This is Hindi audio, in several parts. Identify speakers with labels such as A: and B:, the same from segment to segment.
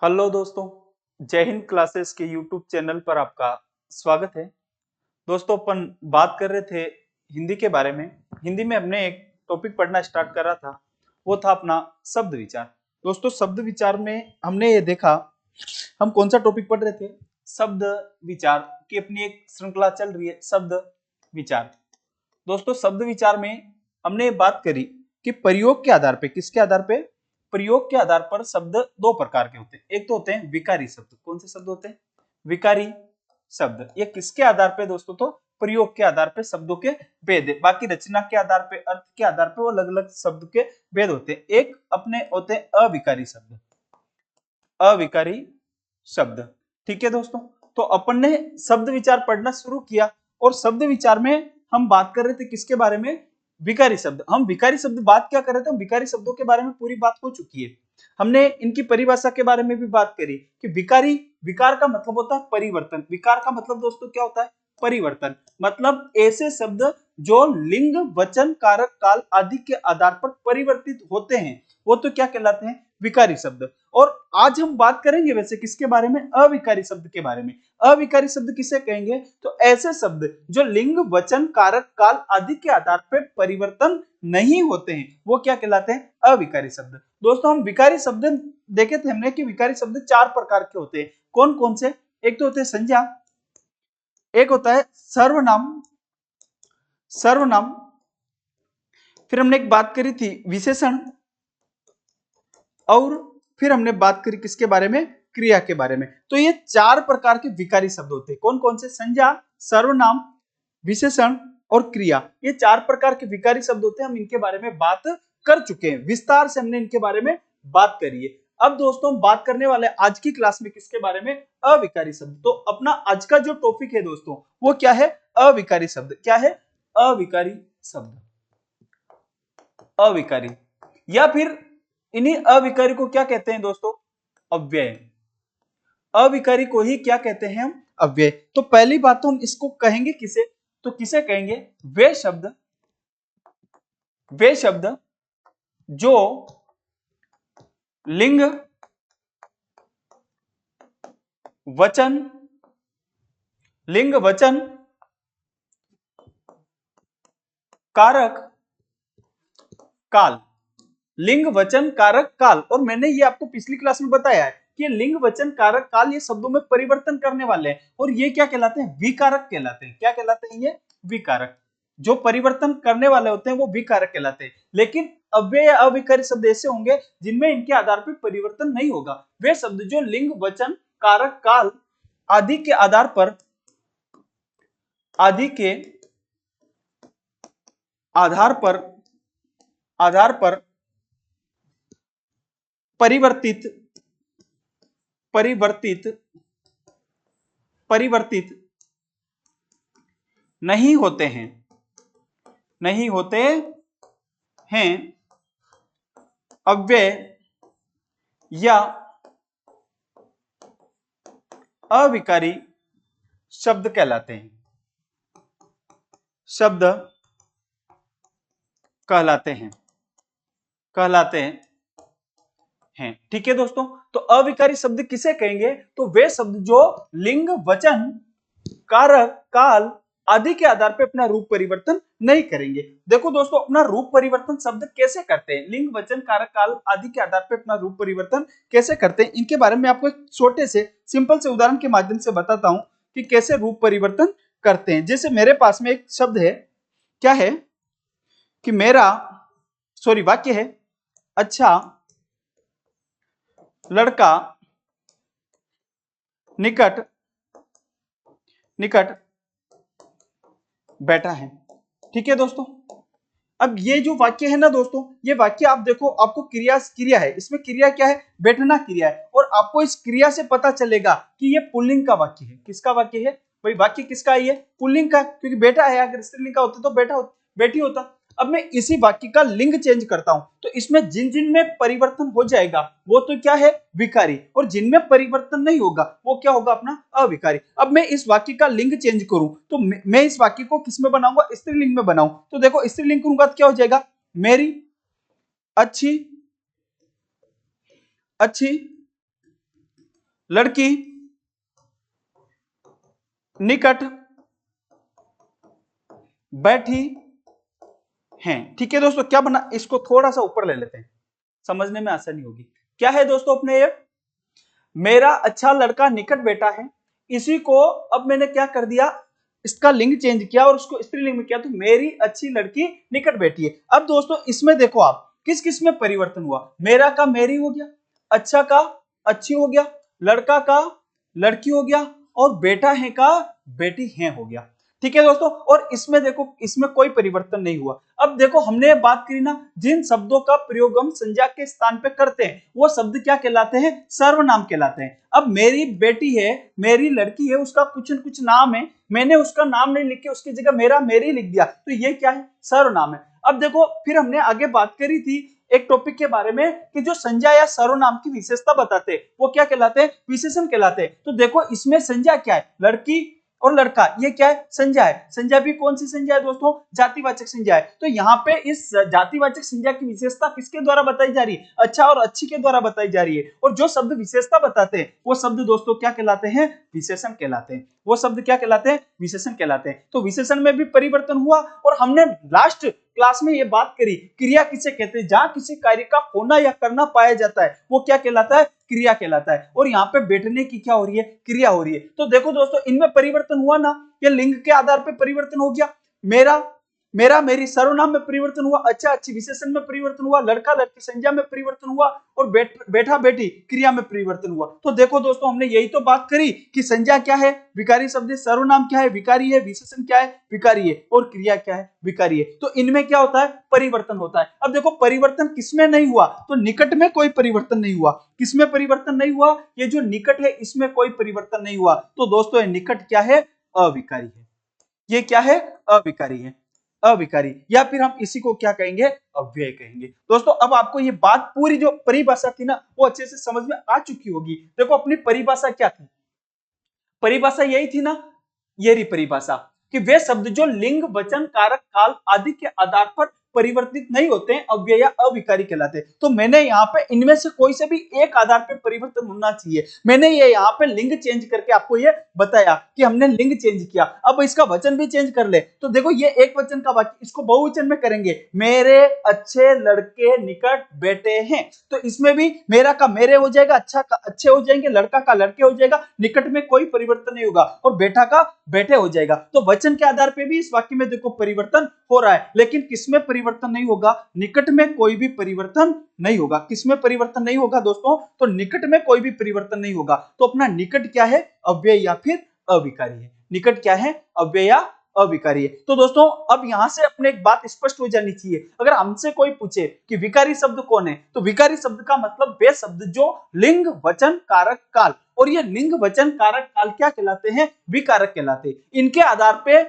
A: हेलो दोस्तों, जय हिंद क्लासेस के यूट्यूब चैनल पर आपका स्वागत है। दोस्तों, अपन बात कर रहे थे हिंदी के बारे में। हिंदी में हमने एक टॉपिक पढ़ना स्टार्ट करा था, वो था अपना शब्द विचार। दोस्तों, शब्द विचार में हमने ये देखा, हम कौन सा टॉपिक पढ़ रहे थे? शब्द विचार की अपनी एक श्रृंखला चल रही है, शब्द विचार। दोस्तों, शब्द विचार में हमने ये बात करी कि प्रयोग के आधार पे, किसके आधार पे? प्रयोग के आधार पर शब्द दो प्रकार के होते हैं। एक तो होते हैं विकारी शब्द। कौन से शब्द होते हैं? विकारी शब्द। ये किसके आधार पे दोस्तों? तो प्रयोग के आधार पे शब्दों के भेद है। बाकी रचना के आधार पे, अर्थ के आधार पे वो अलग अलग शब्द के भेद होते हैं। एक अपने होते हैं अविकारी शब्द। अविकारी शब्द, ठीक है दोस्तों। तो अपन ने शब्द विचार पढ़ना शुरू किया और शब्द विचार में हम बात कर रहे थे किसके बारे में? विकारी शब्द। हम विकारी शब्द बात क्या कर रहे थे? हम विकारी शब्दों के बारे में पूरी बात हो चुकी है। हमने इनकी परिभाषा के बारे में भी बात करी कि विकारी, विकार का मतलब होता है परिवर्तन। विकार का मतलब दोस्तों क्या होता है? परिवर्तन। मतलब ऐसे शब्द जो लिंग, वचन, कारक, काल आदि के आधार पर परिवर्तित होते हैं, वो तो क्या कहलाते हैं? विकारी शब्द। और आज हम बात करेंगे वैसे किसके बारे में? अविकारी शब्द के बारे में। अविकारी शब्द किसे कहेंगे? तो ऐसे शब्द जो लिंग, वचन, कारक, काल आदि के आधार पर परिवर्तन नहीं होते हैं, वो क्या कहलाते हैं? अविकारी शब्द। दोस्तों, हम विकारी शब्द देखे थे हमने कि विकारी शब्द चार प्रकार के होते हैं। कौन कौन से? एक तो होते हैं संज्ञा, एक होता है सर्वनाम, सर्वनाम, फिर हमने एक बात करी थी विशेषण, और फिर हमने बात करी किसके बारे में? क्रिया के बारे में। तो ये चार प्रकार के विकारी शब्द होते हैं। कौन कौन से? संज्ञा, सर्वनाम, विशेषण और क्रिया। ये चार प्रकार के विकारी शब्द होते हैं। हम इनके बारे में बात कर चुके हैं, विस्तार से हमने इनके बारे में बात करी है। अब दोस्तों, हम बात करने वाले आज की क्लास में किसके बारे में? अविकारी शब्द। तो अपना आज का जो टॉपिक है दोस्तों, वो क्या है? अविकारी शब्द। क्या है? अविकारी शब्द। अविकारी, या फिर इन्हीं अविकारी को क्या कहते हैं दोस्तों? अव्यय। अविकारी को ही क्या कहते हैं हम? अव्यय। तो पहली बात तो हम इसको कहेंगे किसे? तो किसे कहेंगे? वे शब्द, वे शब्द जो लिंग, वचन, लिंग, वचन, कारक, काल। लिंग, वचन, कारक, काल। और मैंने ये आपको पिछली क्लास में बताया है कि लिंग, वचन, कारक, काल ये शब्दों में परिवर्तन करने वाले हैं और ये क्या कहलाते हैं? विकारक कहलाते हैं। क्या कहलाते हैं ये? विकारक। जो परिवर्तन करने वाले होते हैं वो विकारक कहलाते हैं। लेकिन अव्यय या अविकारी शब्द ऐसे होंगे जिनमें इनके आधार पर परिवर्तन नहीं होगा। वे शब्द जो लिंग, वचन, कारक, काल आदि के आधार पर, आदि के आधार पर, आधार पर परिवर्तित, परिवर्तित, परिवर्तित नहीं होते हैं, नहीं होते हैं, अव्यय या अविकारी शब्द कहलाते हैं, शब्द कहलाते हैं, कहलाते हैं। ठीक है दोस्तों। तो अविकारी शब्द किसे कहेंगे? तो वे शब्द जो लिंग, वचन, कारक, काल आदि के आधार पर अपना रूप परिवर्तन नहीं करेंगे। देखो दोस्तों, अपना रूप परिवर्तन शब्द कैसे करते हैं? लिंग, वचन, कारक, काल आदि के आधार पर अपना रूप परिवर्तन कैसे करते हैं, इनके बारे में आपको एक छोटे से सिंपल से उदाहरण के माध्यम से बताता हूं कि कैसे रूप परिवर्तन करते हैं। जैसे मेरे पास में एक शब्द है, क्या है? कि मेरा, सॉरी, वाक्य है, अच्छा लड़का निकट, निकट बैठा है। ठीक है दोस्तों। अब ये जो वाक्य है ना दोस्तों, ये वाक्य आप देखो, आपको क्रिया, क्रिया है, इसमें क्रिया क्या है? बैठना क्रिया है। और आपको इस क्रिया से पता चलेगा कि ये पुल्लिंग का वाक्य है। किसका वाक्य है भाई? वाक्य किसका है? ये पुल्लिंग का, क्योंकि बेटा है। अगर स्त्रीलिंग का होता तो बेटा बेटी होता। अब मैं इसी वाक्य का लिंग चेंज करता हूं तो इसमें जिन जिन में परिवर्तन हो जाएगा वो तो क्या है? विकारी। और जिनमें परिवर्तन नहीं होगा वो क्या होगा? अपना अविकारी। अब मैं इस वाक्य का लिंग चेंज करूं तो मैं इस वाक्य को किस में बनाऊंगा? स्त्रीलिंग में बनाऊं। तो देखो, स्त्रीलिंग करूंगा तो क्या हो जाएगा? मेरी अच्छी, अच्छी लड़की निकट बैठी हैं। ठीक है दोस्तों, क्या बना, इसको थोड़ा सा ऊपर ले लेते हैं, समझने में आसानी होगी। क्या है दोस्तों अपने ये, मेरा अच्छा लड़का निकट बैठा है, इसी को अब मैंने क्या कर दिया, इसका लिंग चेंज किया और उसको स्त्रीलिंग में किया, तो मेरी अच्छी लड़की निकट बैठी है। अब दोस्तों इसमें देखो आप किस किस में परिवर्तन हुआ, मेरा का मेरी हो गया, अच्छा का अच्छी हो गया, लड़का का लड़की हो गया, और बेटा है का बेटी है हो गया। ठीक है दोस्तों, और इसमें देखो इसमें कोई परिवर्तन नहीं हुआ। अब देखो हमने बात करी ना, जिन शब्दों का प्रयोग हम संज्ञा के स्थान पे करते हैं वो शब्द क्या कहलाते हैं, सर्वनाम कहलाते हैं। अब मेरी बेटी है, मेरी लड़की है, उसका कुछ न कुछ नाम है, मैंने उसका नाम नहीं लिख के उसकी जगह मेरा मेरी लिख दिया, तो ये क्या है, सर्वनाम है। अब देखो फिर हमने आगे बात करी थी एक टॉपिक के बारे में कि जो संज्ञा या सर्वनाम की विशेषता बताते हैं वो क्या कहलाते हैं, विशेषण कहलाते हैं। तो देखो इसमें संज्ञा क्या है, लड़की और लड़का, ये क्या है, संज्ञा है। संज्ञा भी कौन सी संज्ञा है दोस्तों, जातिवाचक संज्ञा है। तो यहाँ पे इस जातिवाचक संज्ञा की विशेषता किसके द्वारा बताई जा रही है, अच्छा और अच्छी के द्वारा बताई जा रही है। और जो शब्द विशेषता बताते हैं वो शब्द दोस्तों क्या कहलाते हैं, विशेषण कहलाते हैं। वो शब्द क्या कहलाते हैं, विशेषण कहलाते हैं। तो विशेषण में भी परिवर्तन हुआ। और हमने लास्ट क्लास में ये बात करी, क्रिया किसे कहते हैं, जहां किसी कार्य का होना या करना पाया जाता है वो क्या कहलाता है, क्रिया कहलाता है। और यहाँ पे बैठने की क्या हो रही है, क्रिया हो रही है। तो देखो दोस्तों इनमें परिवर्तन हुआ ना, ये लिंग के आधार पर परिवर्तन हो गया, मेरा मेरी सर्वनाम में परिवर्तन हुआ, अच्छा अच्छी विशेषण में परिवर्तन हुआ, लड़का लड़की संज्ञा में परिवर्तन हुआ, और बेटा बेटी क्रिया में परिवर्तन हुआ। तो देखो दोस्तों हमने यही तो बात करी कि संज्ञा क्या है, विकारी शब्द, सर्वनाम क्या है, विकारी है, विशेषण क्या है, विकारी है, और क्रिया क्या है, विकारी है। तो इनमें क्या होता है, परिवर्तन होता है। अब देखो परिवर्तन किसमें नहीं हुआ, तो निकट में कोई परिवर्तन नहीं हुआ। किसमें परिवर्तन नहीं हुआ, ये जो निकट है इसमें कोई परिवर्तन नहीं हुआ। तो दोस्तों ये निकट क्या है, अविकारी है। ये क्या है, अविकारी है, अविकारी, या फिर हम इसी को क्या कहेंगे, अव्यय कहेंगे। दोस्तों अब आपको ये बात पूरी जो परिभाषा थी ना वो अच्छे से समझ में आ चुकी होगी। देखो अपनी परिभाषा क्या थी, परिभाषा यही थी ना, ये रही परिभाषा, कि वे शब्द जो लिंग वचन कारक काल आदि के आधार पर परिवर्तित नहीं होते हैं अव्यय या अविकारी कहलाते हैं। तो मैंने यहाँ पे इनमें से कोई से भी एक आधार पे परिवर्तन होना चाहिए। मैंने ये यहाँ पे लिंग चेंज करके आपको ये बताया कि हमने लिंग चेंज किया। अब इसका वचन भी चेंज कर ले, तो देखो ये एक वचन का वाक्य, इसको बहुवचन में करेंगे, मेरे अच्छे लड़के निकट बैठे हैं। तो इसमें भी मेरा का मेरे हो जाएगा, अच्छा का अच्छे हो जाएंगे, लड़का का लड़के हो जाएगा, निकट में कोई परिवर्तन नहीं होगा, और बेटा का बैठे हो जाएगा। तो वचन के आधार पे भी इस वाक्य में देखो परिवर्तन हो रहा है, लेकिन किसमें परिवर्तन नहीं होगा, निकट में कोई भी परिवर्तन नहीं होगा। किसमें परिवर्तन नहीं होगा दोस्तों, तो निकट में कोई भी परिवर्तन नहीं होगा। तो अपना निकट क्या है, अव्यय या फिर अविकारी है। निकट क्या है, अव्यय या अविकारी है। तो दोस्तों अब यहां से अपने एक बात स्पष्ट हो जानी चाहिए, अगर हमसे कोई पूछे कि विकारी शब्द कौन है, तो विकारी शब्द का मतलब वे शब्द जो लिंग वचन कारक काल, और ये लिंग वचन कारक काल क्या कहलाते हैं, विकारक कहलाते हैं। इनके आधार पे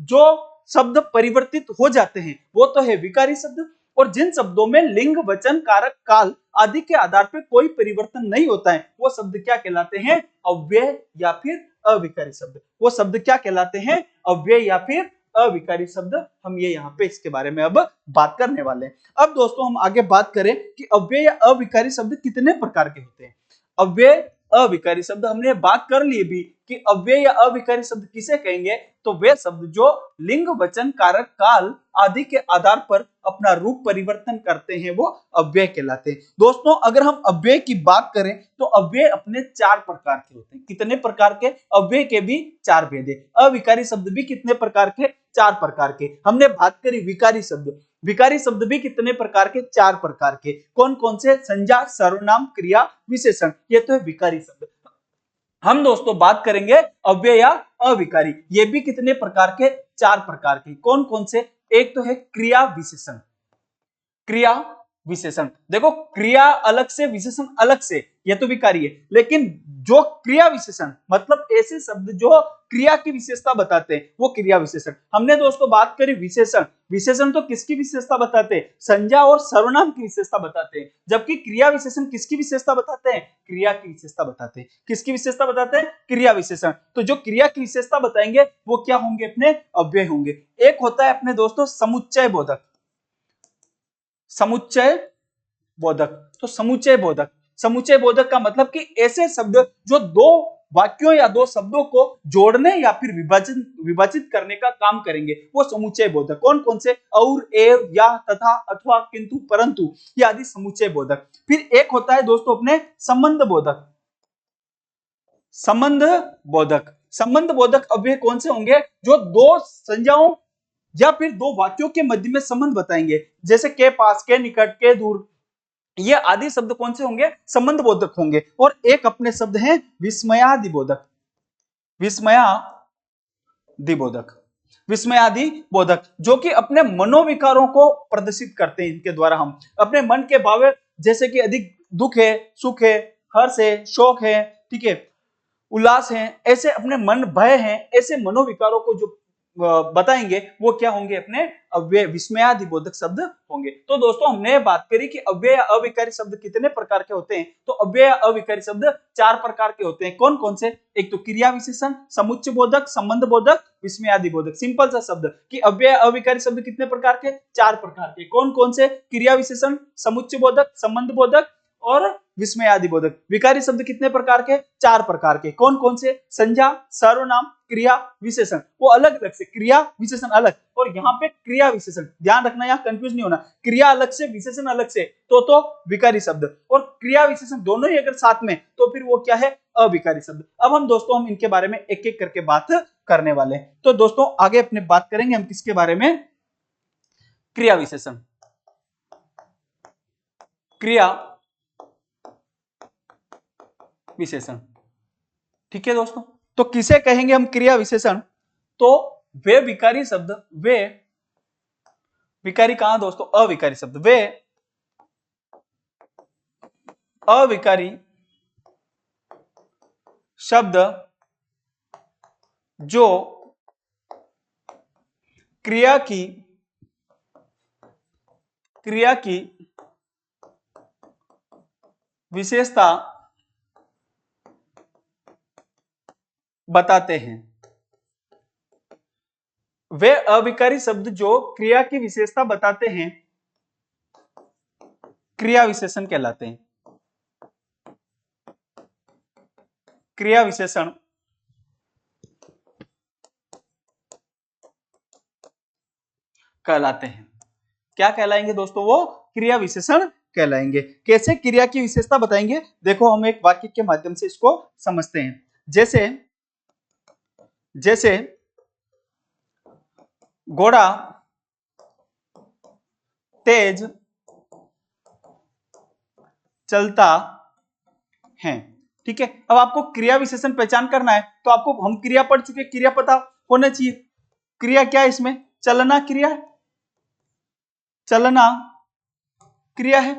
A: जो शब्द परिवर्तित हो जाते हैं वो तो है विकारी शब्द, और जिन शब्दों में लिंग वचन कारक काल आदि के आधार पे कोई परिवर्तन नहीं होता है वो शब्द क्या कहलाते हैं, अव्यय या फिर अविकारी शब्द। वो शब्द क्या कहलाते हैं, अव्यय या फिर अविकारी शब्द। हम ये यहाँ पे इसके बारे में अब बात करने वाले हैं। अब दोस्तों हम आगे बात करें कि अव्यय या अविकारी शब्द कितने प्रकार के होते हैं। अव्यय अविकारी शब्द हमने बात कर ली भी कि अव्यय या अविकारी शब्द किसे कहेंगे, तो वे शब्द जो लिंग वचन कारक काल आदि के आधार पर अपना रूप परिवर्तन करते हैं वो अव्यय कहलाते हैं। दोस्तों अगर हम अव्यय की बात करें तो अव्यय अपने चार प्रकार के होते हैं। कितने प्रकार के, अव्यय के भी चार भेद है। अविकारी शब्द भी कितने प्रकार के, चार प्रकार के। हमने बात करी विकारी शब्द, विकारी शब्द भी कितने प्रकार के, चार प्रकार के। कौन कौन से, संज्ञा सर्वनाम क्रिया विशेषण, ये तो है विकारी शब्द। हम दोस्तों बात करेंगे अव्यय या अविकारी, ये भी कितने प्रकार के, चार प्रकार के। कौन कौन से, एक तो है क्रिया विशेषण, क्रिया विशेषण। देखो क्रिया अलग से विशेषण अलग से, ये तो विकारी है, लेकिन जो क्रिया विशेषण मतलब ऐसे शब्द जो क्रिया की विशेषता बताते हैं वो क्रिया विशेषण। हमने दोस्तों बात करी विशेषण, विशेषण तो किसकी विशेषता बताते हैं, संज्ञा और सर्वनाम की विशेषता बताते हैं, जबकि क्रिया विशेषण किसकी विशेषता बताते हैं, क्रिया की विशेषता बताते हैं। किसकी विशेषता बताते हैं, क्रिया विशेषण। तो जो क्रिया की विशेषता बताएंगे वो क्या होंगे, अपने अव्यय होंगे। एक होता है अपने दोस्तों समुच्चय बोधक, समुच्चय बोधक। तो समुच्चय बोधक समुच्चय बोधक का मतलब कि ऐसे शब्द जो दो वाक्यों या दो शब्दों को जोड़ने या फिर विभाजित करने का काम करेंगे, वो समुच्चय बोधक। कौन कौन से? और, एव, या, तथा, अथवा, किंतु, परंतु, ये आदि समुच्चय बोधक। फिर एक होता है दोस्तों अपने संबंध बोधक। संबंध बोधक, संबंध बोधक अव्यय कौन से होंगे? जो दो संज्ञाओं या फिर दो वाक्यों के मध्य में संबंध बताएंगे, जैसे के पास, के निकट, के दूर, ये आदि शब्द कौन से होंगे? संबंध बोधक होंगे। और एक अपने शब्द हैं विस्मयादि बोधक, विस्मयादि बोधक, विस्मयादि बोधक, जो कि अपने मनोविकारों को प्रदर्शित करते हैं। इनके द्वारा हम अपने मन के भाव, जैसे कि अधिक दुख है, सुख है, हर्ष है, शोक है, ठीक है, उल्लास है, ऐसे अपने मन, भय है, ऐसे मनोविकारों को जो बताएंगे वो क्या होंगे? अपने अव्यय विस्मयादि बोधक शब्द होंगे। तो दोस्तों हमने बात करी कि अव्यय या अविकारी शब्द कितने प्रकार के होते हैं। तो अव्यय या अविकारी शब्द 4 प्रकार के होते हैं। कौन कौन से? एक तो क्रिया विशेषण, समुच्चय बोधक, संबंध बोधक, विस्मयादि बोधक। सिंपल सा शब्द कि अव्यय या अविकारी शब्द कितने प्रकार के? 4 प्रकार के। कौन कौन से? क्रिया विशेषण, समुच्चय बोधक, संबंध बोधक और विस्मयादि बोधक। विकारी शब्द कितने प्रकार के? 4 प्रकार के। कौन कौन से? संज्ञा, सर्वनाम, क्रिया, विशेषण। वो अलग अलग से, क्रिया विशेषण अलग, और यहाँ पे क्रिया विशेषण, ध्यान रखना, यहाँ कंफ्यूज नहीं होना। क्रिया अलग से, विशेषण अलग से, तो विकारी शब्द, और क्रिया विशेषण दोनों ही अगर साथ में, तो फिर वो क्या है? अविकारी शब्द। अब हम दोस्तों हम इनके बारे में एक एक करके बात करने वाले हैं। तो दोस्तों आगे अपने बात करेंगे हम किसके बारे में? क्रिया विशेषण। क्रिया विशेषण, ठीक है दोस्तों। तो किसे कहेंगे हम क्रिया विशेषण? तो वे विकारी शब्द, वे विकारी कहां दोस्तों? अविकारी शब्द, वे अविकारी शब्द जो क्रिया की विशेषता बताते हैं। वे अविकारी शब्द जो क्रिया की विशेषता बताते हैं क्रिया विशेषण कहलाते हैं। क्रिया विशेषण कहलाते हैं। क्या कहलाएंगे दोस्तों? वो क्रिया विशेषण कहलाएंगे। कैसे क्रिया की विशेषता बताएंगे? देखो हम एक वाक्य के माध्यम से इसको समझते हैं। जैसे घोड़ा तेज चलता है, ठीक है। अब आपको क्रिया विशेषण पहचान करना है, तो आपको, हम क्रिया पढ़ चुके, क्रिया पता होना चाहिए। क्रिया क्या है इसमें? चलना क्रिया है, चलना क्रिया है,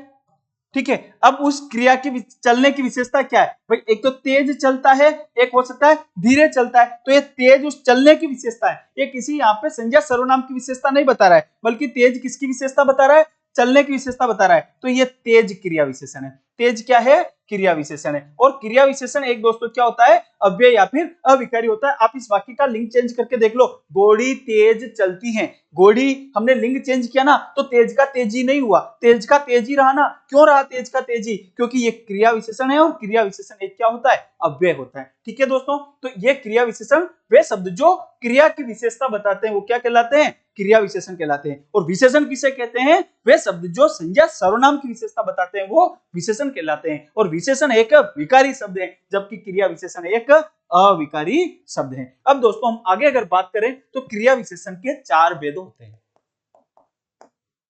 A: ठीक है। अब उस क्रिया की चलने की विशेषता क्या है भाई? एक तो तेज चलता है, एक हो सकता है धीरे चलता है। तो ये तेज उस चलने की विशेषता है। ये किसी यहाँ पे संज्ञा सर्वनाम की विशेषता नहीं बता रहा है, बल्कि तेज किसकी विशेषता बता रहा है? चलने की विशेषता बता रहा है। तो ये तेज क्रिया विशेषण है। तेज क्या है? क्रिया विशेषण है। और क्रिया विशेषण एक दोस्तों क्या होता है? अव्यय या फिर अविकारी होता है। आप इस वाक्य का लिंग चेंज करके देख लो, घोड़ी तेज चलती है। घोड़ी, हमने लिंग चेंज किया ना, तो तेज का तेजी नहीं हुआ, तेज का तेजी रहा ना। क्यों रहा तेज का तेजी? क्योंकि ये क्रिया विशेषण है, और क्रिया विशेषण एक क्या होता है? अव्यय होता है, ठीक है दोस्तों। तो ये क्रिया विशेषण वे शब्द जो क्रिया की विशेषता बताते हैं वो क्या कहलाते हैं? क्रिया विशेषण कहलाते हैं। और विशेषण किसे कहते हैं? वे शब्द जो संज्ञा सर्वनाम की विशेषता बताते हैं वो विशेषण कहलाते हैं। और विशेषण एक विकारी शब्द है, जबकि क्रिया विशेषण एक अविकारी शब्द है। अब दोस्तों हम आगे अगर बात करें तो क्रिया विशेषण के 4 भेद होते हैं।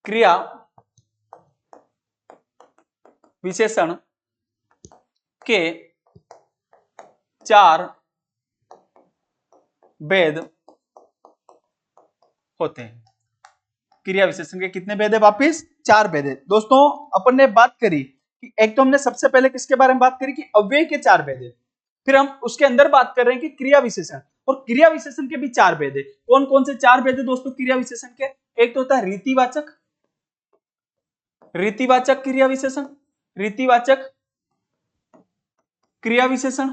A: क्रिया विशेषण के 4 भेद होते हैं। क्रिया विशेषण के कितने भेद है? वापिस 4 भेद है। दोस्तों अपन ने बात करी कि एक तो हमने सबसे पहले किसके बारे में बात करी कि अव्यय के 4 भेद है। फिर हम उसके अंदर बात कर रहे हैं कि क्रिया विशेषण, और क्रिया विशेषण के भी 4 भेद है। कौन कौन से 4 भेद है दोस्तों क्रिया विशेषण के? एक तो होता है रीतिवाचक, रीतिवाचक क्रिया विशेषण, रीतिवाचक क्रिया विशेषण,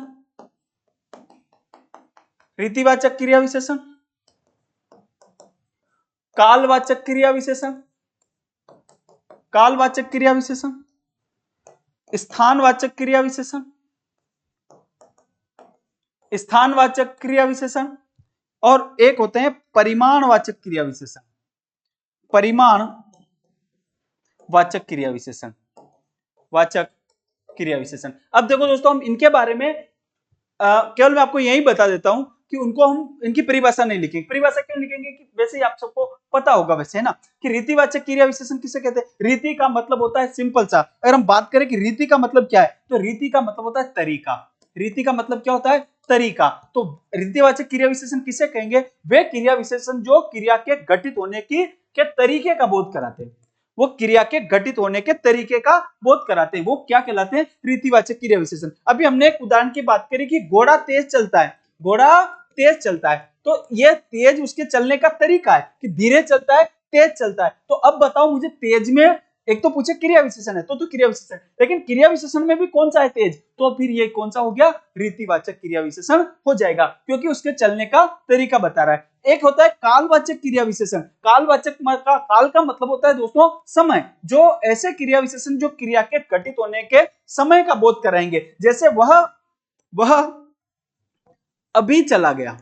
A: रीतिवाचक क्रिया विशेषण, कालवाचक क्रिया विशेषण, कालवाचक क्रिया विशेषण, स्थानवाचक क्रिया विशेषण, स्थानवाचक क्रिया विशेषण, और एक होते हैं परिमाणवाचक क्रिया विशेषण, परिमाण वाचक क्रिया विशेषण, वाचक क्रिया विशेषण। अब देखो दोस्तों, हम इनके बारे में केवल मैं आपको यही बता देता हूं कि उनको हम इनकी परिभाषा नहीं लिखेंगे। परिभाषा क्यों लिखेंगे कि वैसे ही आप सबको पता होगा वैसे, है ना, कि रीतिवाचक क्रिया विशेषण किसे कहते हैं। रीति का मतलब होता है सिंपल सा, अगर हम बात करें कि रीति का मतलब क्या है, तो रीति का मतलब होता है तरीका। रीति का मतलब क्या होता है, तरीका। तो रीतिवाचक क्रिया विशेषण किसे कहेंगे, वे क्रिया विशेषण जो क्रिया के घटित होने के तरीके का बोध कराते हैं, वो क्रिया के घटित होने के तरीके का बोध कराते हैं, वो क्या कहलाते हैं, रीतिवाचक क्रिया विशेषण। अभी हमने एक उदाहरण की बात करी कि घोड़ा तेज चलता है, घोड़ा तेज चलता है, तो ये तेज उसके चलने का तरीका है कि धीरे चलता है, तेज चलता है। तो अब बताओ मुझे, तेज में एक तो पूछे क्रिया विशेषण है, तो क्रिया विशेषण, लेकिन क्रिया विशेषण में भी कौन सा है, तेज, तो फिर ये कौन सा हो गया, रीतिवाचक क्रिया विशेषण हो जाएगा, क्योंकि उसके चलने का तरीका बता रहा है। एक होता है कालवाचक क्रिया विशेषण। कालवाचक का काल का मतलब होता है दोस्तों समय, जो ऐसे क्रिया विशेषण जो क्रिया के घटित होने के समय का बोध कराएंगे, जैसे वह अभी चला गया,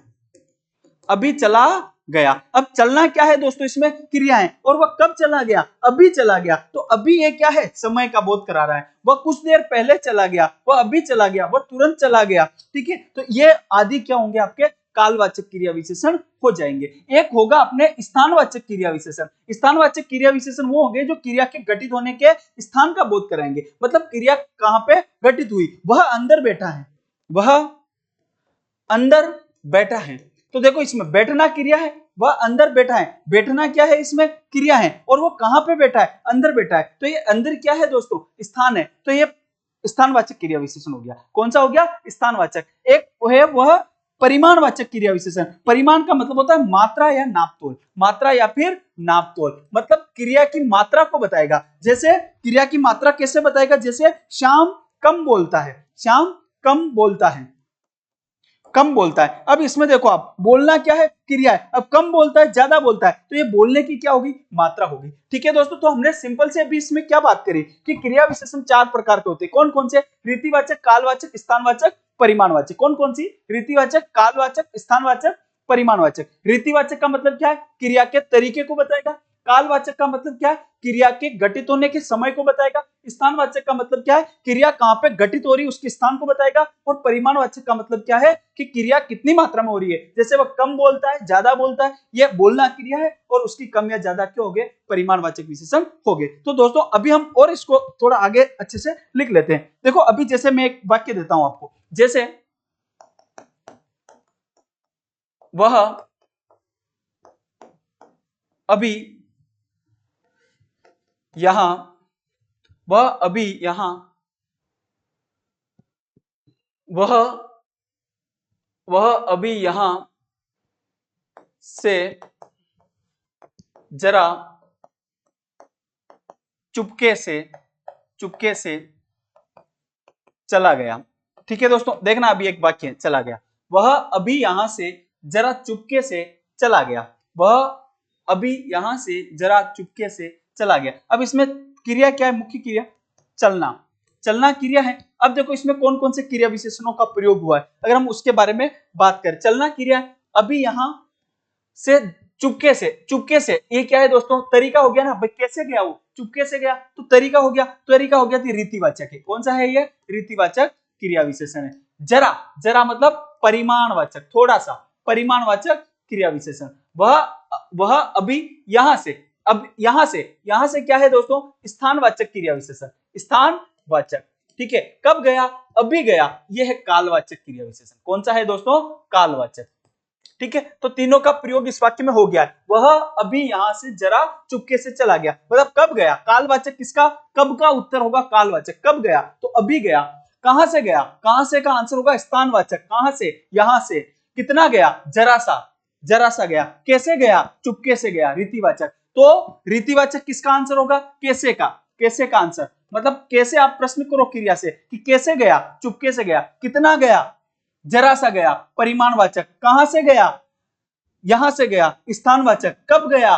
A: अभी चला गया। अब चलना क्या है दोस्तों, इसमें क्रिया है, और वह कब चला गया, अभी चला गया, तो अभी ये क्या है, समय का बोध करा रहा है। वह कुछ देर पहले चला गया, वह अभी चला गया, वह तुरंत चला गया, ठीक है। तो ये आदि क्या होंगे, आपके कालवाचक क्रिया विशेषण हो जाएंगे। एक होगा अपने स्थानवाचक क्रिया विशेषण। स्थानवाचक क्रिया विशेषण वो होंगे जो क्रिया के घटित होने के स्थान का बोध कराएंगे, मतलब क्रिया कहां पे घटित हुई, वह अंदर बैठा है, वह अंदर बैठा है। तो देखो, इसमें बैठना क्रिया है, वह अंदर बैठा है, बैठना क्या है, इसमें क्रिया है, और वो कहां पे बैठा है, अंदर बैठा है। तो ये अंदर क्या है दोस्तों, स्थान है, तो ये स्थानवाचक क्रिया विशेषण हो गया। कौन सा हो गया, स्थानवाचक। एक है वह परिमाणवाचक क्रिया विशेषण। परिमाण का मतलब होता है मात्रा या नापतोल, मात्रा या फिर नापतोल, मतलब क्रिया की मात्रा को बताएगा। जैसे क्रिया की मात्रा कैसे बताएगा, जैसे श्याम कम बोलता है, श्याम कम बोलता है, कम बोलता है। अब इसमें देखो, आप बोलना क्या है, क्रिया है, अब कम बोलता है, ज्यादा बोलता है, तो ये बोलने की क्या होगी, मात्रा होगी, ठीक है दोस्तों। तो हमने सिंपल से अभी इसमें क्या बात करी कि क्रिया विशेषण चार प्रकार के होते हैं। कौन कौन से, रीतिवाचक, कालवाचक, स्थानवाचक, परिमाणवाचक। कौन कौन सी, रीतिवाचक, कालवाचक, स्थानवाचक, परिमाणवाचक। रीतिवाचक का मतलब क्या है, क्रिया के तरीके को बताएगा। कालवाचक का मतलब क्या है, क्रिया के घटित होने के समय को बताएगा। स्थानवाचक का मतलब क्या है, क्रिया कहां पे घटित हो रही है उसके स्थान को बताएगा। और परिमाणवाचक का मतलब क्या है कि क्रिया कितनी मात्रा में हो रही है, जैसे वह कम बोलता है, ज्यादा बोलता है, यह बोलना क्रिया है, और उसकी कम या ज्यादा क्या हो गए, परिमाणवाचक विशेषण हो गए। तो दोस्तों, अभी हम और इसको थोड़ा आगे अच्छे से लिख लेते हैं। देखो, अभी जैसे मैं एक वाक्य देता हूं आपको, जैसे वह अभी यहां, वह अभी यहां, वह अभी यहां से जरा चुपके से चला गया। ठीक है दोस्तों, देखना, अभी एक वाक्य चला गया, वह अभी यहां से जरा चुपके से चला गया, वह अभी यहां से जरा चुपके से चला गया। अब इसमें क्रिया क्या है, मुख्य क्रिया चलना, चलना क्रिया है। अब देखो, इसमें कौन कौन से क्रिया विशेषणों का प्रयोग हुआ है, अगर हम उसके बारे में बात करें। चलना क्रिया है, अभी यहां से चुपके से, चुपके से, ये क्या है दोस्तों, तरीका हो गया ना, भाई कैसे गया, वो चुपके से गया, तो तरीका हो गया, तरीका हो गया, तो रीतिवाचक है। कौन सा है ये, रीतिवाचक क्रिया विशेषण है। जरा, जरा मतलब परिमाणवाचक, थोड़ा सा, परिमाणवाचक क्रिया विशेषण। वह अभी यहां से, अब यहां से क्या है दोस्तों, स्थानवाचक क्रिया विशेषण, स्थानवाचक, ठीक है। कब गया, अभी गया, यह है कालवाचक क्रिया विशेषण। कौन सा है दोस्तों, कालवाचक, ठीक है। तो तीनों का प्रयोग इस वाक्य में हो गया है। वह अभी यहां से जरा चुपके से चला गया, मतलब कब गया, कालवाचक किसका, कब का उत्तर होगा, कालवाचक, कब गया, तो अभी गया। कहां से गया, कहां से का आंसर होगा स्थानवाचक, कहां से, यहां से। कितना गया, जरा सा, जरा सा गया। कैसे गया, चुपके से गया, रीतिवाचक। तो रीतिवाचक किसका आंसर होगा, कैसे का, कैसे का आंसर, मतलब कैसे आप प्रश्न करो क्रिया से कि कैसे गया, चुपके से गया। कितना गया, जरा सा गया, परिमाणवाचक। कहां से गया, यहां से गया, स्थानवाचक। कब गया,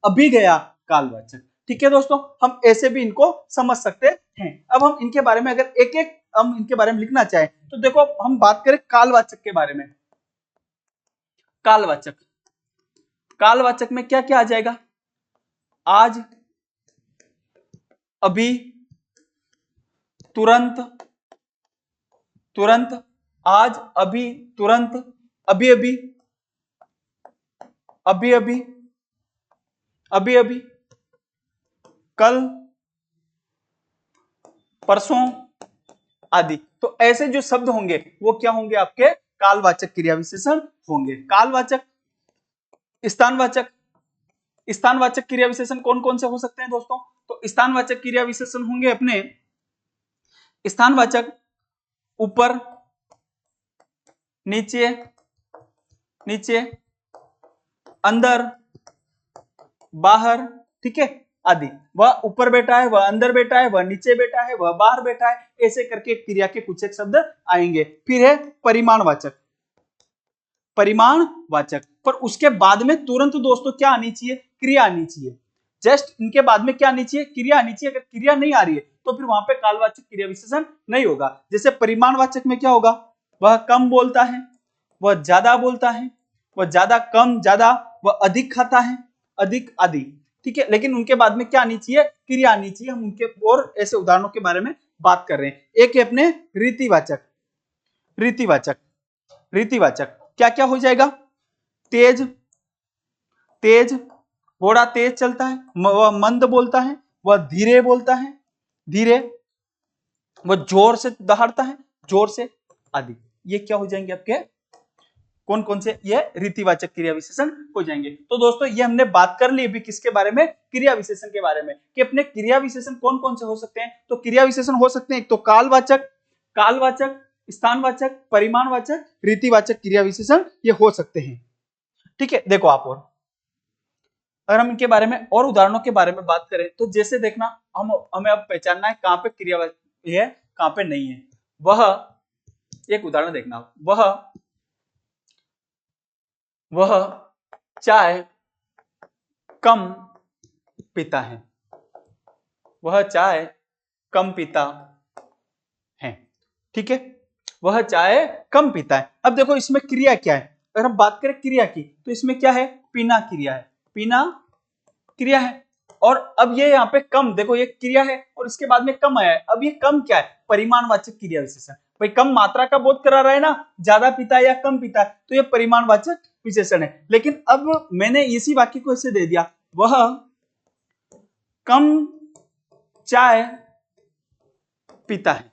A: अभी गया, कालवाचक। ठीक है दोस्तों, हम ऐसे भी इनको समझ सकते हैं। अब हम इनके बारे में अगर एक एक हम इनके बारे में लिखना चाहें तो देखो हम बात करें कालवाचक के बारे में। कालवाचक, कालवाचक में क्या क्या आ जाएगा? आज, अभी, तुरंत, तुरंत, आज, अभी, तुरंत, अभी अभी, अभी अभी, अभी अभी, कल, परसों आदि। तो ऐसे जो शब्द होंगे वो क्या होंगे? आपके कालवाचक क्रिया विशेषण होंगे। कालवाचक, स्थानवाचक, स्थानवाचक क्रिया विशेषण कौन कौन से हो सकते हैं दोस्तों? तो स्थानवाचक क्रिया विशेषण होंगे अपने स्थानवाचक ऊपर, नीचे, नीचे, अंदर, बाहर, ठीक है, आदि। वह ऊपर बैठा है, वह अंदर बैठा है, वह नीचे बैठा है, वह बाहर बैठा है, ऐसे करके क्रिया के कुछ एक शब्द आएंगे। फिर है परिमाणवाचक, परिमाणवाचक, पर उसके बाद में तुरंत दोस्तों क्या आनी चाहिए? क्रिया आनी चाहिए। जस्ट इनके बाद में क्या आनी चाहिए? क्रिया आनी चाहिए। अगर क्रिया नहीं आ रही है तो फिर वहां पे कालवाचक क्रिया विशेषण नहीं होगा। जैसे परिमाणवाचक में क्या होगा? वह कम बोलता है, वह ज्यादा बोलता है, वह ज्यादा कम ज्यादा, वह अधिक खाता है, अधिक आदि, ठीक है। लेकिन उनके बाद में क्या आनी चाहिए? क्रिया आनी चाहिए। हम उनके और ऐसे उदाहरणों के बारे में बात कर रहे हैं। एक है अपने रीतिवाचक, रीतिवाचक, रीतिवाचक क्या क्या हो जाएगा? तेज, तेज, घोड़ा तेज चलता है, वह मंद बोलता है, वह धीरे बोलता है, धीरे, वह जोर से दहाड़ता है, जोर से, आदि। ये क्या हो जाएंगे आपके? कौन कौन से? ये रीतिवाचक क्रिया विशेषण हो जाएंगे। तो दोस्तों ये हमने बात कर ली अभी किसके बारे में? क्रिया विशेषण के बारे में, कि अपने क्रिया विशेषण कौन कौन से हो सकते हैं। तो क्रिया विशेषण हो सकते हैं एक तो कालवाचक, कालवाचक, स्थानवाचक, परिमाणवाचक, रीतिवाचक क्रिया विशेषण ये हो सकते हैं, ठीक है। देखो आप, और अगर हम इनके बारे में और उदाहरणों के बारे में बात करें तो जैसे देखना, हमें अब पहचानना है कहां पे क्रिया है कहां पे नहीं है। वह एक उदाहरण देखना, वह चाय कम पीता है, वह चाय कम पीता है, ठीक है। वह चाय कम पीता है। अब देखो इसमें क्रिया क्या है? अगर हम बात करें क्रिया की तो इसमें क्या है? पीना क्रिया है, पीना क्रिया है। और अब ये यहाँ पे कम, देखो ये क्रिया है और इसके बाद में कम आया है। अब ये कम क्या है? परिमाणवाचक क्रिया विशेषण। भाई कम मात्रा का बोध करा रहा है ना, ज्यादा पीता है या कम पीता है, तो ये परिमाणवाचक विशेषण है। लेकिन अब मैंने इसी वाक्य को ऐसे दे दिया, वह कम चाय पीता है,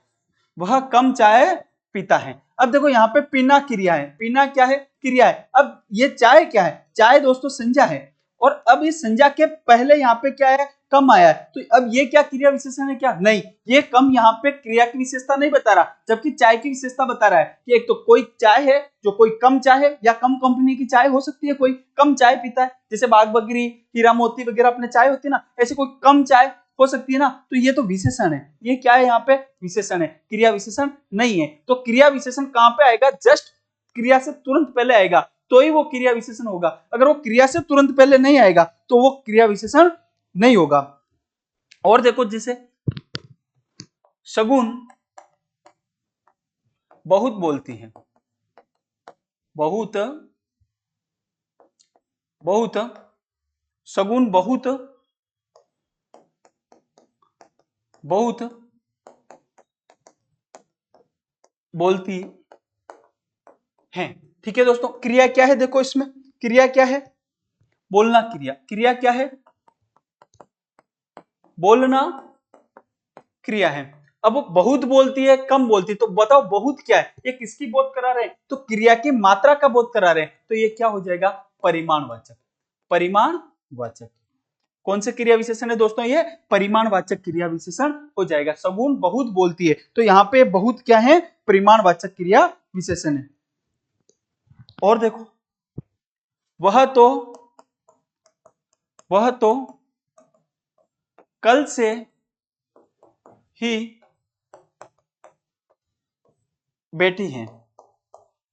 A: वह कम चाय पीता है। अब देखो यहाँ पे पीना क्रिया है, पीना क्या है? क्रिया है। अब ये चाय क्या है? चाय दोस्तों संज्ञा है, और अब इस संज्ञा के पहले यहाँ पे क्या है? कम आया है। तो अब ये क्या क्रिया विशेषण है? क्या नहीं, ये कम यहाँ पे क्रिया की विशेषता नहीं बता रहा, जबकि चाय की विशेषता बता रहा है कि एक तो कोई चाय है जो कोई कम चाय है, या कम कंपनी की चाय हो सकती है, कोई कम चाय पीता है, जैसे बाग बकरी, हीरा मोती वगैरह अपने चाय होती है ना, ऐसे कोई कम चाय हो सकती है ना। तो ये तो विशेषण है, ये क्या है? यहाँ पे विशेषण है, क्रिया विशेषण नहीं है। तो क्रिया विशेषण कहां पे आएगा? जस्ट क्रिया से तुरंत पहले आएगा तो ही वो क्रिया विशेषण होगा। अगर वो क्रिया से तुरंत पहले नहीं आएगा तो वो क्रिया विशेषण नहीं होगा। और देखो जैसे शगुन बहुत बोलती है, बहुत, बहुत, शगुन बहुत, बहुत बोलती है, ठीक है दोस्तों। क्रिया क्या है? देखो इसमें क्रिया क्या है? बोलना क्रिया। क्रिया क्या है? बोलना क्रिया है। अब वो बहुत बोलती है, कम बोलती है, तो बताओ बहुत क्या है? ये किसकी बोध करा रहे हैं? तो क्रिया की मात्रा का बोध करा रहे हैं। तो ये क्या हो जाएगा? परिमाणवाचक, परिमाणवाचक। कौन से क्रिया विशेषण है दोस्तों? ये परिमाणवाचक क्रिया विशेषण हो जाएगा। शगुन बहुत बोलती है, तो यहाँ पे बहुत क्या है? परिमाणवाचक क्रिया विशेषण है। और देखो वह तो कल से ही बैठी हैं,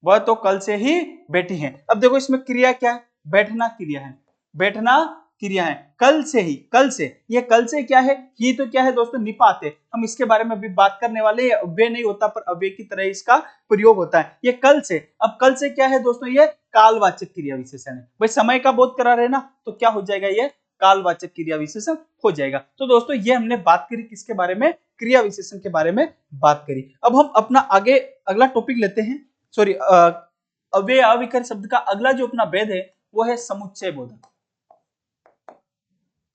A: वह तो कल से ही बैठी हैं। अब देखो इसमें क्रिया क्या है? बैठना क्रिया है, बैठना क्रिया है। कल से ही, कल से, ये कल से क्या है, ही तो क्या है दोस्तों, निपात है। हम इसके बारे में अभी बात करने वाले, ये अव्यय नहीं होता पर अव्यय की तरह इसका प्रयोग होता है। ये कल से, अब कल से क्या है दोस्तों, ये कालवाचक क्रिया विशेषण है। भाई समय का बोध करा रहे ना, तो क्या हो जाएगा, ये कालवाचक क्रिया विशेषण हो जाएगा। तो दोस्तों ये हमने बात करी किसके बारे में, क्रिया विशेषण के बारे में बात करी। अब हम अपना आगे अगला टॉपिक लेते हैं। सॉरी, अव्यय अविकारी शब्द का अगला जो अपना भेद है वो है समुच्चय बोधक।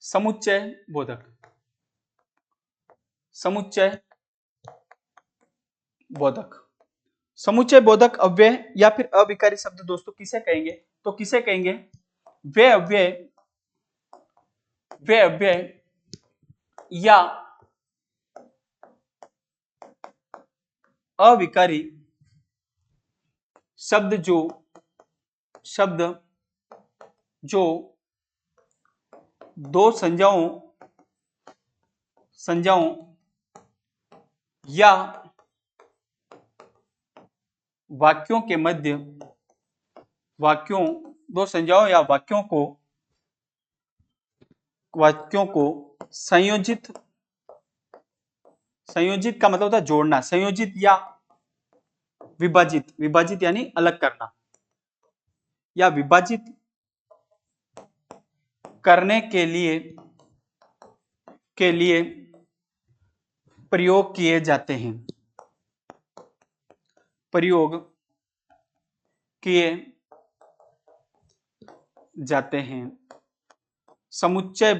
A: समुच्चय बोधक, समुच्चय बोधक, समुच्चय बोधक अव्यय या फिर अविकारी शब्द दोस्तों किसे कहेंगे, तो किसे कहेंगे, वे अव्यय, वे अव्यय या अविकारी शब्द जो दो संज्ञाओं या वाक्यों के मध्य, दो संज्ञाओं या वाक्यों को संयोजित का मतलब होता है जोड़ना, संयोजित या विभाजित यानी अलग करना, या विभाजित करने के लिए प्रयोग किए जाते हैं, प्रयोग किए जाते हैं। समुच्चय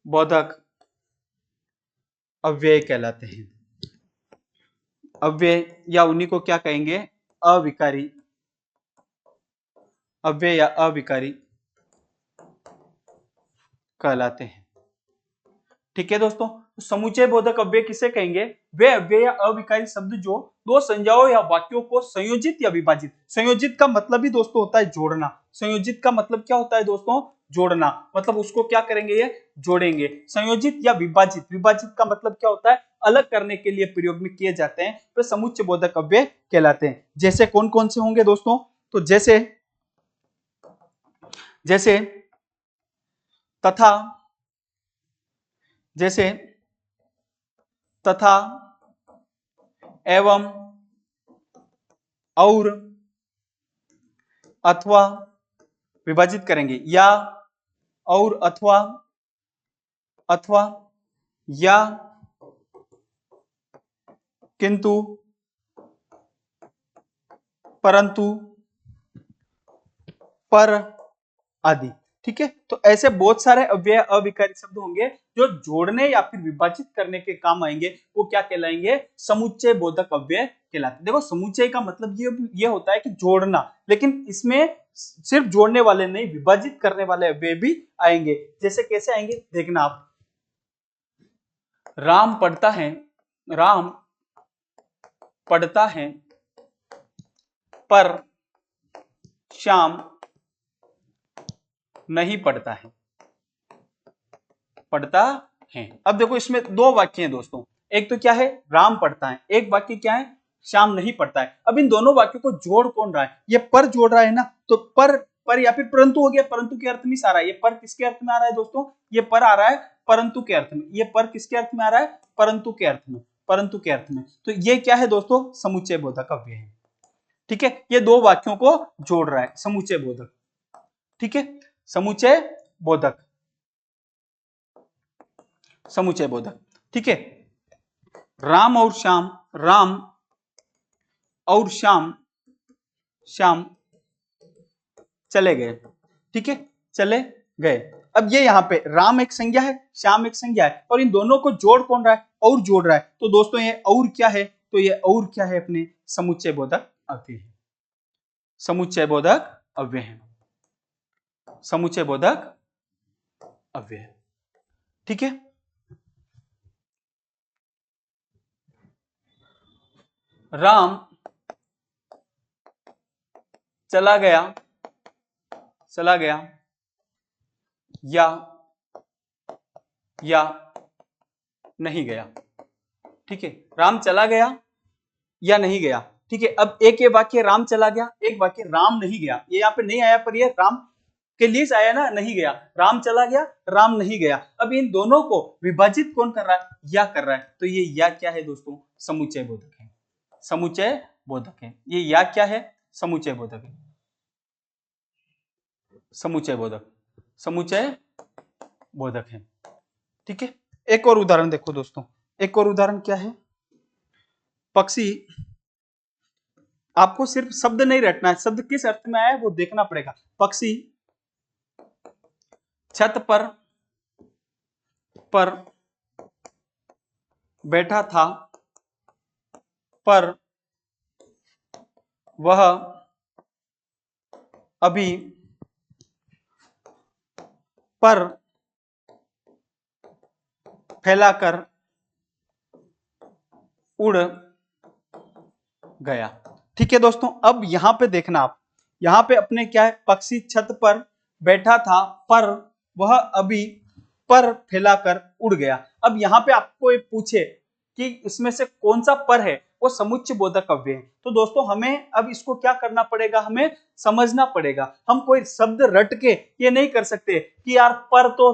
A: बोधक अव्यय कहलाते हैं। अव्यय या उन्हीं को क्या कहेंगे, अविकारी, अव्यय या अविकारी कहलाते हैं। ठीक है दोस्तों, समुच्चय बोधक अव्यय किसे कहेंगे, वे अव्यय या अविकारी शब्द जो दो संज्ञाओं या वाक्यों को संयोजित या विभाजित, संयोजित का मतलब ही दोस्तों होता है जोड़ना, संयोजित का मतलब क्या होता है दोस्तों, जोड़ना, मतलब उसको क्या करेंगे, ये जोड़ेंगे। संयोजित या विभाजित, विभाजित का मतलब क्या होता है, अलग करने के लिए प्रयोग में किए जाते हैं, तो समुच्चय बोधक अव्यय कहलाते हैं। जैसे कौन कौन से होंगे दोस्तों, तो जैसे तथा, जैसे तथा, एवं, और, अथवा, विभाजित करेंगे, या, और, अथवा, या, किंतु, परंतु, पर आदि। ठीक है, तो ऐसे बहुत सारे अव्यय अविकारी शब्द होंगे जो जोड़ने या फिर विभाजित करने के काम आएंगे, वो क्या कहलाएंगे, समुच्चय बोधक अव्यय कहलाते। देखो समुच्चय का मतलब ये होता है कि जोड़ना, लेकिन इसमें सिर्फ जोड़ने वाले नहीं, विभाजित करने वाले अव्यय भी आएंगे। जैसे कैसे आएंगे देखना आप, राम पढ़ता है, राम पढ़ता है पर श्याम नहीं पढ़ता है, पढ़ता है। अब देखो इसमें दो वाक्य हैं दोस्तों, एक तो क्या है राम पढ़ता है, एक वाक्य क्या है श्याम नहीं पढ़ता है। अब इन दोनों वाक्यों को जोड़ कौन रहा है, ये पर जोड़ रहा है ना, तो पर या फिर परंतु हो गया, परंतु के अर्थ में आ रहा है। ये पर किसके अर्थ में आ रहा है दोस्तों, ये पर आ रहा है परंतु के अर्थ में। ये पर किसके अर्थ में आ रहा है, परंतु के अर्थ में, परंतु के अर्थ में। तो ये क्या है दोस्तों, समुच्चय बोधक अव्यय है। ठीक है, ये दो वाक्यों को जोड़ रहा है, समुच्चय बोधक। ठीक है, समुच्चय बोधक, समुच्चय बोधक। ठीक है, राम और श्याम, राम और श्याम, श्याम चले गए। ठीक है, चले गए। अब ये यहाँ पे राम एक संज्ञा है, श्याम एक संज्ञा है, और इन दोनों को जोड़ कौन रहा है, और जोड़ रहा है। तो दोस्तों ये और क्या है, तो ये और क्या है, अपने समुच्चय बोधक अव्यय है, समुच्चय बोधक अव्यय है, समुच्चय बोधक अव्यय। ठीक है, राम चला गया, चला गया, या नहीं गया। ठीक है, राम चला गया या नहीं गया, ठीक है, अब एक ये वाक्य राम चला गया, एक वाक्य राम नहीं गया, ये यहाँ पे नहीं आया पर ये राम के लिए आया ना, नहीं गया, राम चला गया, राम नहीं गया। अब इन दोनों को विभाजित कौन कर रहा है, या कर रहा है, तो ये या क्या है दोस्तों, समुच्चय बोधक है, समुच्चय बोधक है। ये या क्या है, समुच्चय बोधक है, समुच्चय बोधक, समुच्चय बोधक है। ठीक है, एक और उदाहरण देखो दोस्तों, एक और उदाहरण क्या है, पक्षी, आपको सिर्फ शब्द नहीं रटना है, शब्द किस अर्थ में आया है वो देखना पड़ेगा। पक्षी छत पर बैठा था, पर वह अभी पर फैलाकर उड़ गया। ठीक है दोस्तों, अब यहां पे देखना आप, यहां पे अपने क्या है, पक्षी छत पर बैठा था पर वह अभी पर फैलाकर उड़ गया। अब यहां पे आपको ये पूछे कि इसमें से कौन सा पर है, वो समुच्चय बोधक अव्यय है। तो दोस्तों हमें अब इसको क्या करना पड़ेगा, हमें समझना पड़ेगा। हम कोई शब्द रट के ये नहीं कर सकते कि यार पर तो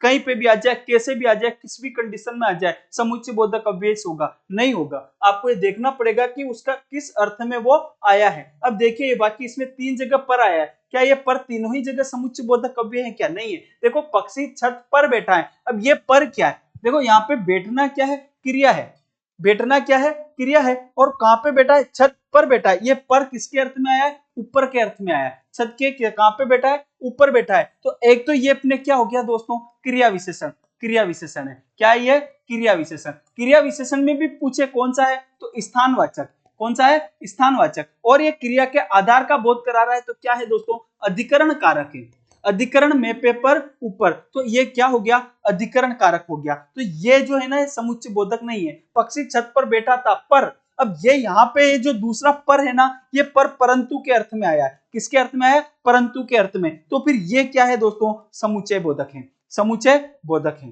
A: कहीं पे भी आ जाए, कैसे भी आ जाए, किस भी कंडीशन में आ जाए, समुच्चय बोधक अव्यय होगा, नहीं होगा। आपको ये देखना पड़ेगा कि उसका किस अर्थ में वो आया है। अब देखिए ये बाकी इसमें 3 जगह पर आया है, क्या ये पर तीनों ही जगह समुच्चय बोधक अव्यय है, क्या नहीं है। देखो पक्षी छत पर बैठा है, अब ये पर क्या है, देखो यहाँ पे बैठना क्या है, क्रिया है, बैठना क्या है, क्रिया है, और कहां पे बैठा है, छत पर बैठा है। ये पर किसके अर्थ में आया है, ऊपर के अर्थ में आया है। छत के कहां पे बैठा है, ऊपर बैठा है। तो एक तो ये अपने क्या हो गया दोस्तों, क्रिया विशेषण, क्रिया विशेषण है। क्या ये, क्रिया विशेषण। क्रिया विशेषण में भी पूछे कौन सा है, तो स्थानवाचक, कौन सा है, स्थानवाचक। और ये क्रिया के आधार का बोध करा रहा है, तो क्या है दोस्तों, अधिकरण कारक है। अधिकरण में पे पर ऊपर, तो ये क्या हो गया, अधिकरण कारक हो गया। तो ये जो है ना, ये समुच्चय बोधक नहीं है। पक्षी छत पर बैठा था पर, अब ये यहाँ पे जो दूसरा पर है ना, ये पर परंतु के अर्थ में आया है। किसके अर्थ में आया, परंतु के अर्थ में। तो फिर ये क्या है दोस्तों, समुच्चय बोधक है, समुच्चय बोधक है।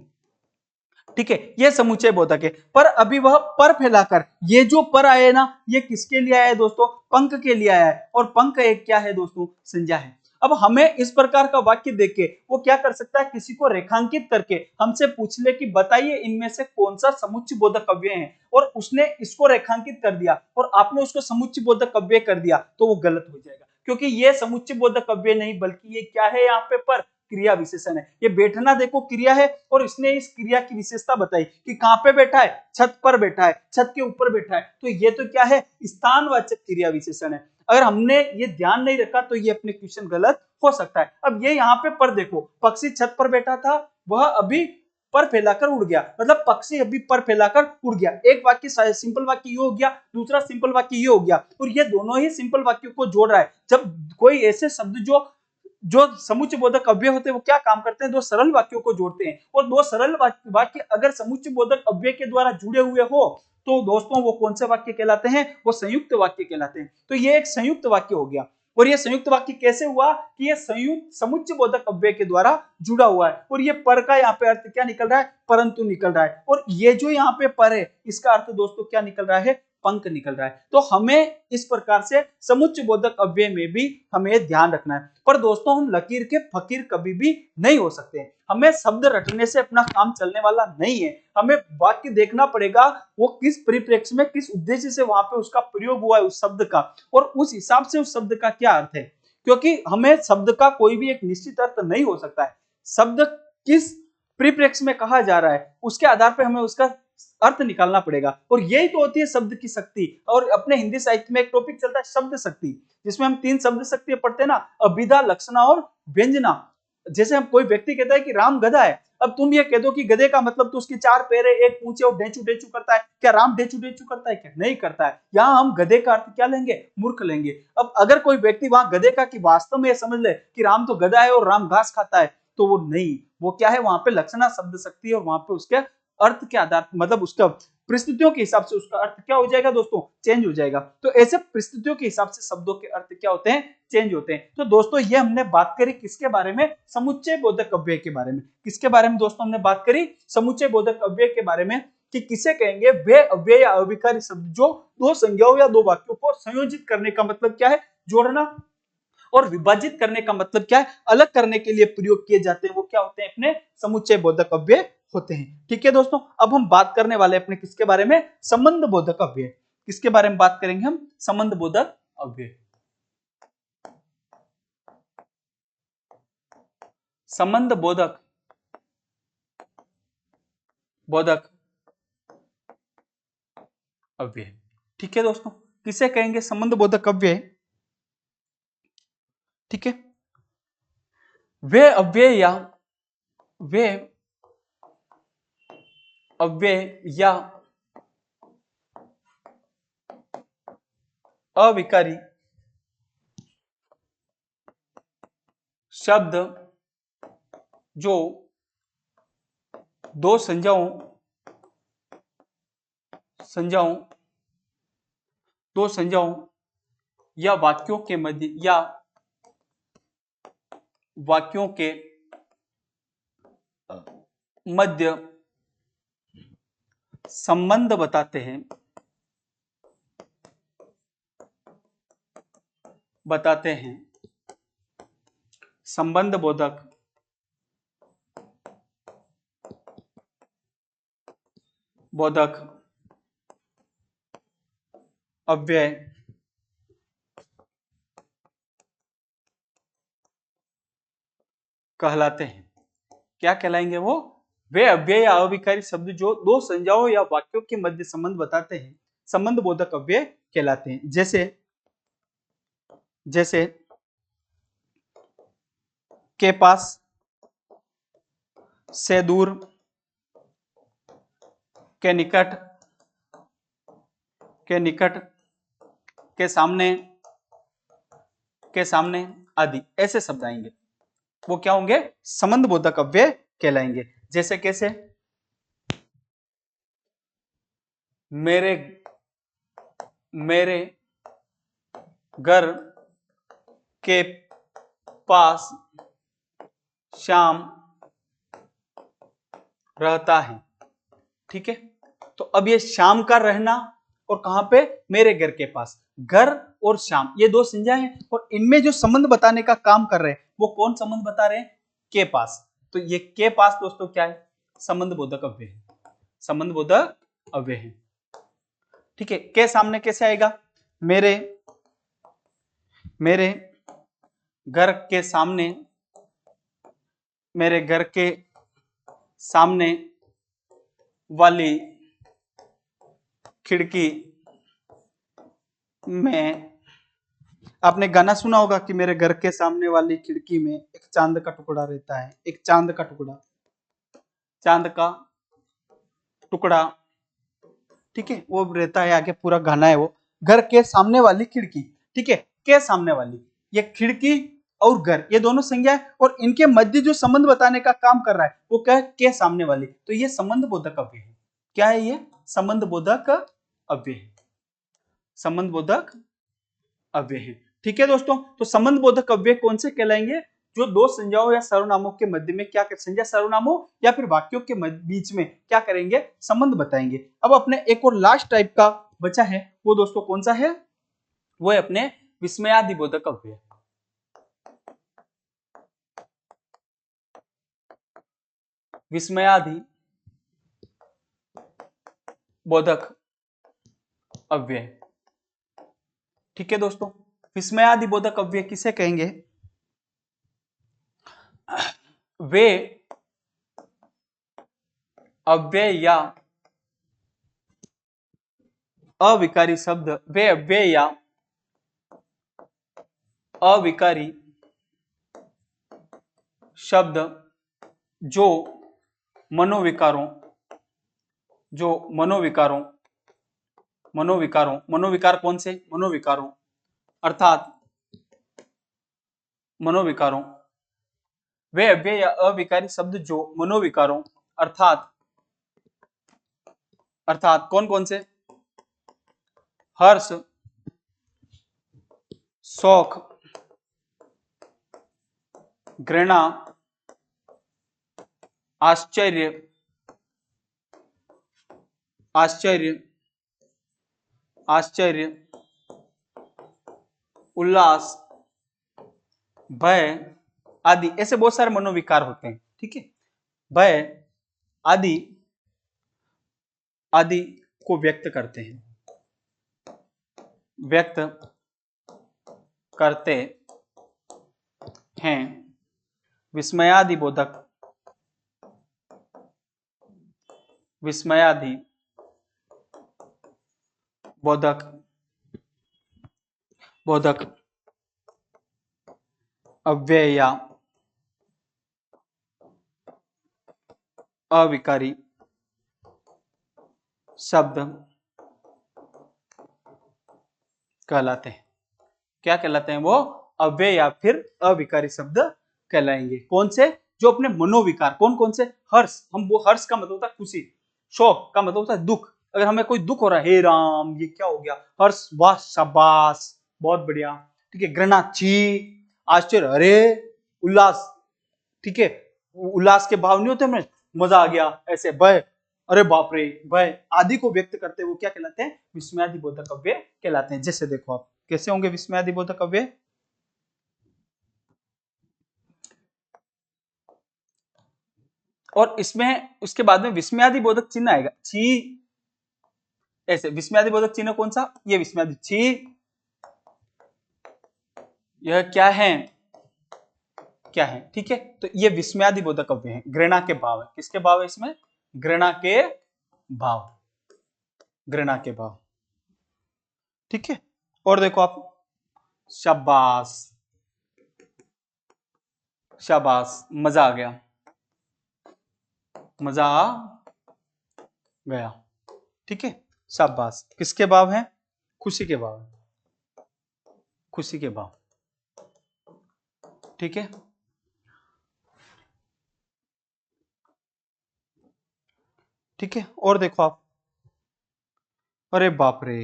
A: ठीक है, ये समुच्चय बोधक है। पर अभी वह पर फैलाकर, ये जो पर आया है ना, ये किसके लिए आया है दोस्तों, पंख के लिए आया है। और पंख एक क्या है दोस्तों, संज्ञा है। अब हमें इस प्रकार का वाक्य देख के वो क्या कर सकता है, किसी को रेखांकित करके हमसे पूछ ले कि बताइए इनमें से कौन सा समुच्चय बोधक अव्यय है, और उसने इसको रेखांकित कर दिया और आपने उसको समुच्चय बोधक अव्यय कर दिया, तो वो गलत हो जाएगा। क्योंकि ये समुच्चय बोधक अव्यय नहीं, बल्कि ये क्या है, यहाँ पे पर क्रिया विशेषण है। ये बैठना देखो क्रिया है, और इसने इस क्रिया की विशेषता बताई कि कहां पे बैठा है, छत पर बैठा है, छत के ऊपर बैठा है। तो ये तो क्या है, स्थानवाचक क्रिया विशेषण है। अगर हमने ये ध्यान नहीं रखा तो ये अपने क्वेश्चन गलत हो सकता है। अब ये यहाँ पे पर देखो, पक्षी छत पर बैठा था, वह अभी पर फैलाकर उड़ गया, मतलब पक्षी अभी पर फैलाकर उड़ गया। एक वाक्य सिंपल वाक्य ये हो गया, दूसरा सिंपल वाक्य ये हो गया, और ये दोनों ही सिंपल वाक्यों को जोड़ रहा है। जब कोई ऐसे शब्द जो समुच्चय बोधक अव्यय होते हैं, वो क्या काम करते हैं, दो सरल वाक्यों को जोड़ते हैं। और दो सरल वाक्य अगर समुच्चय बोधक अव्यय के द्वारा जुड़े हुए हो, तो दोस्तों वो कौन से वाक्य कहलाते हैं, वो संयुक्त वाक्य कहलाते हैं। तो ये एक संयुक्त वाक्य हो गया। और ये संयुक्त वाक्य कैसे हुआ, कि ये संयुक्त समुच्चय बोधक अव्यय के द्वारा जुड़ा हुआ है। और ये पर का यहाँ पे अर्थ क्या निकल रहा है, परंतु निकल रहा है। और ये जो यहाँ पे पर है, इसका अर्थ दोस्तों क्या निकल रहा है, पंख निकल रहा है। तो हमें इस प्रकार से समुच्चय बोधक अव्यय में भी हमें ध्यान रखना है। पर दोस्तों हम लकीर के फकीर कभी भी नहीं हो सकते। हमें शब्द रटने से अपना काम चलने वाला नहीं है। हमें वाक्य देखना पड़ेगा, वो किस परिप्रेक्ष्य में, किस उद्देश्य से वहां पे उसका प्रयोग हुआ है उस शब्द का, और उस हिसाब से उस शब्द का क्या अर्थ है। क्योंकि हमें शब्द का कोई भी एक निश्चित अर्थ नहीं हो सकता है। शब्द किस परिप्रेक्ष्य में कहा जा रहा है, उसके आधार पर हमें उसका अर्थ निकालना पड़ेगा। और यही तो होती है शब्द की शक्ति। और अपने हिंदी साहित्य में एक टॉपिक चलता है शब्द शक्ति, जिसमें हम 3 शब्द शक्ति पढ़ते हैं ना, अभिधा, लक्षणा और व्यंजना। जैसे हम कोई व्यक्ति कहता है कि राम गधा है, अब तुम ये कह दो कि गधे का मतलब तो उसके 4 पैर है, एक पूंछ है और ढेंचू ढेंचू करता है। क्या राम ढेंचू ढेंचू करता है, क्या नहीं करता है। यहाँ हम गधे का अर्थ क्या लेंगे, मूर्ख लेंगे। अब अगर कोई व्यक्ति वहां गधे का कि वास्तव में समझ ले कि राम तो गधा है और राम घास खाता है, तो वो नहीं, वो क्या है, वहां पे लक्षणा शब्द शक्ति है, और वहां पे उसके अर्थ के आधार, मतलब उसका परिस्थितियों के हिसाब से उसका अर्थ क्या हो जाएगा दोस्तों, चेंज हो जाएगा। तो ऐसे परिस्थितियों के हिसाब से शब्दों के अर्थ क्या होते हैं, चेंज होते हैं। तो दोस्तों ये हमने बात करी किसके बारे में, समुच्चय बोधक अव्यय के बारे में। किसके बारे में दोस्तों हमने बात करी, समुच्चय बोधक अव्यय के बारे में। कि किसे कहेंगे वे अव्यय या अविकारी शब्द जो दो संज्ञाओं या दो वाक्यों को संयोजित करने का मतलब क्या है, जोड़ना, और विभाजित करने का मतलब क्या है, अलग करने के लिए प्रयोग किए जाते हैं, वो क्या होते हैं, अपने समुच्चय बोधक अव्यय होते हैं। ठीक है दोस्तों, अब हम बात करने वाले अपने किसके बारे में, संबंध बोधक अव्यय। किसके बारे में बात करेंगे हम, संबंध बोधक अव्यय। संबंध बोधक बोधक अव्यय। ठीक है दोस्तों, किसे कहेंगे संबंध बोधक अव्यय। ठीक है, वे अव्यय या वे अव्यय या अविकारी शब्द जो दो संज्ञाओं दो संज्ञाओं या वाक्यों के मध्य या वाक्यों के मध्य संबंध बताते हैं संबंध बोधक अव्यय कहलाते हैं। क्या कहलाएंगे वो, वे अव्यय या अविकारी शब्द जो दो संज्ञाओं या वाक्यों के मध्य संबंध बताते हैं संबंध बोधक अव्यय कहलाते हैं। जैसे जैसे के पास, से दूर, के निकट, के सामने आदि ऐसे शब्द आएंगे, वो क्या होंगे, संबंध बोधक अव्यय कहलाएंगे। जैसे कैसे, मेरे घर के पास श्याम रहता है। ठीक है, तो अब ये श्याम का रहना और कहां पे, मेरे घर के पास, घर और श्याम ये दो संज्ञा हैं और इनमें जो संबंध बताने का काम कर रहे हैं वो कौन संबंध बता रहे हैं, के पास। तो ये के पास दोस्तों क्या है, संबंध बोधक अव्यय है, संबंध बोधक अव्यय है। ठीक है, के सामने कैसे आएगा, मेरे घर के सामने, मेरे घर के सामने वाली खिड़की में, आपने गाना सुना होगा कि मेरे घर के सामने वाली खिड़की में एक चांद का टुकड़ा रहता है, एक चांद का टुकड़ा। ठीक है, वो रहता है, आगे पूरा गाना है वो, घर के सामने वाली खिड़की। ठीक है, के सामने वाली, ये खिड़की और घर ये दोनों संज्ञा है और इनके मध्य जो संबंध बताने का काम कर रहा है वो क्या है, के सामने वाली। तो ये संबंध बोधक अव्यय है। क्या है ये, संबंध बोधक अव्यय है, संबंध बोधक अव्यय है। ठीक है दोस्तों, तो संबंध बोधक अव्यय कौन से कहलाएंगे, जो दो संज्ञाओं या सर्वनामों के मध्य में क्या कर, संज्ञा सर्वनामों या फिर वाक्यों के बीच में क्या करेंगे, संबंध बताएंगे। अब अपने एक और लास्ट टाइप का बचा है, वो दोस्तों कौन सा है, वो है अपने विस्मयादि बोधक अव्यय। विस्मयादि बोधक अव्यय। ठीक है दोस्तों, विस्मयादि बोधक अव्यय किसे कहेंगे, वे अव्यय या अविकारी शब्द, वे अव्यय या अविकारी शब्द जो मनोविकारों मनोविकार कौन से, अर्थात मनोविकारों, वे अव्यय या अविकारी शब्द जो मनोविकारों अर्थात कौन कौन से, हर्ष, शौक, घृणा, आश्चर्य, आश्चर्य, आश्चर्य, उल्लास, भय आदि, ऐसे बहुत सारे मनोविकार होते हैं। ठीक है, भय आदि आदि को व्यक्त करते हैं, व्यक्त करते हैं विस्मयादि बोधक, विस्मयादि बोधक, बोधक अव्यय या अविकारी शब्द कहलाते हैं। क्या कहलाते हैं वो? अव्यय या फिर अविकारी शब्द कहलाएंगे। कौन से? जो अपने मनोविकार, कौन कौन से? हर्ष, हम वो हर्ष का मतलब होता है खुशी, शोक का मतलब होता है दुख। अगर हमें कोई दुख हो रहा है, हे राम ये क्या हो गया, हर्ष वाह शाबाश बहुत बढ़िया, ठीक है, घृणा छी, आश्चर्य अरे, उल्लास, ठीक है, उल्लास के भाव नहीं होते हमें, मजा आ गया ऐसे, भय अरे बाप रे, भय आदि को व्यक्त करते वो क्या कहलाते हैं? विस्मयादि बोधक अव्यय कहलाते हैं। जैसे देखो आप कैसे होंगे विस्मयादि बोधक अव्यय, और इसमें उसके बाद में विस्मयादि बोधक चिन्ह आएगा, छी, ऐसे विस्मयादि बोधक चिन्ह कौन सा? ये विस्मयादि, छी यह क्या है, क्या है, ठीक है, तो ये विस्मयादि बोधक अव्यय है। घृणा के भाव है, किसके भाव है इसमें? घृणा के भाव, घृणा के भाव, ठीक है। और देखो आप, शाबाश, शाबाश मजा आ गया, मजा आ गया, ठीक है, शाबाश किसके भाव है? खुशी के भाव, खुशी के भाव, ठीक है। ठीक है, और देखो आप, अरे बाप रे,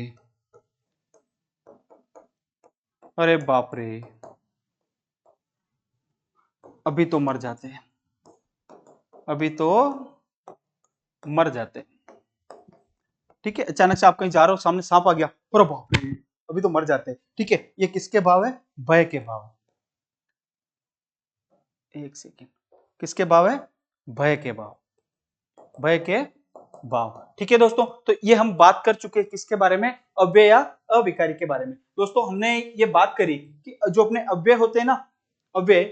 A: अरे बाप रे, अभी तो मर जाते हैं, अभी तो मर जाते, ठीक है। अचानक से आप कहीं जा रहे हो, सामने सांप आ गया, अरे बाप रे, अभी तो मर जाते हैं, ठीक है। ये किसके भाव है? भय के भाव, एक सेकेंड, किसके भाव है? भय के भाव, भय के भाव, ठीक है दोस्तों। तो ये हम बात कर चुके हैं किसके बारे में? अव्यय या अविकारी के बारे में। दोस्तों हमने ये बात करी कि जो अपने अव्यय होते हैं ना, अव्यय,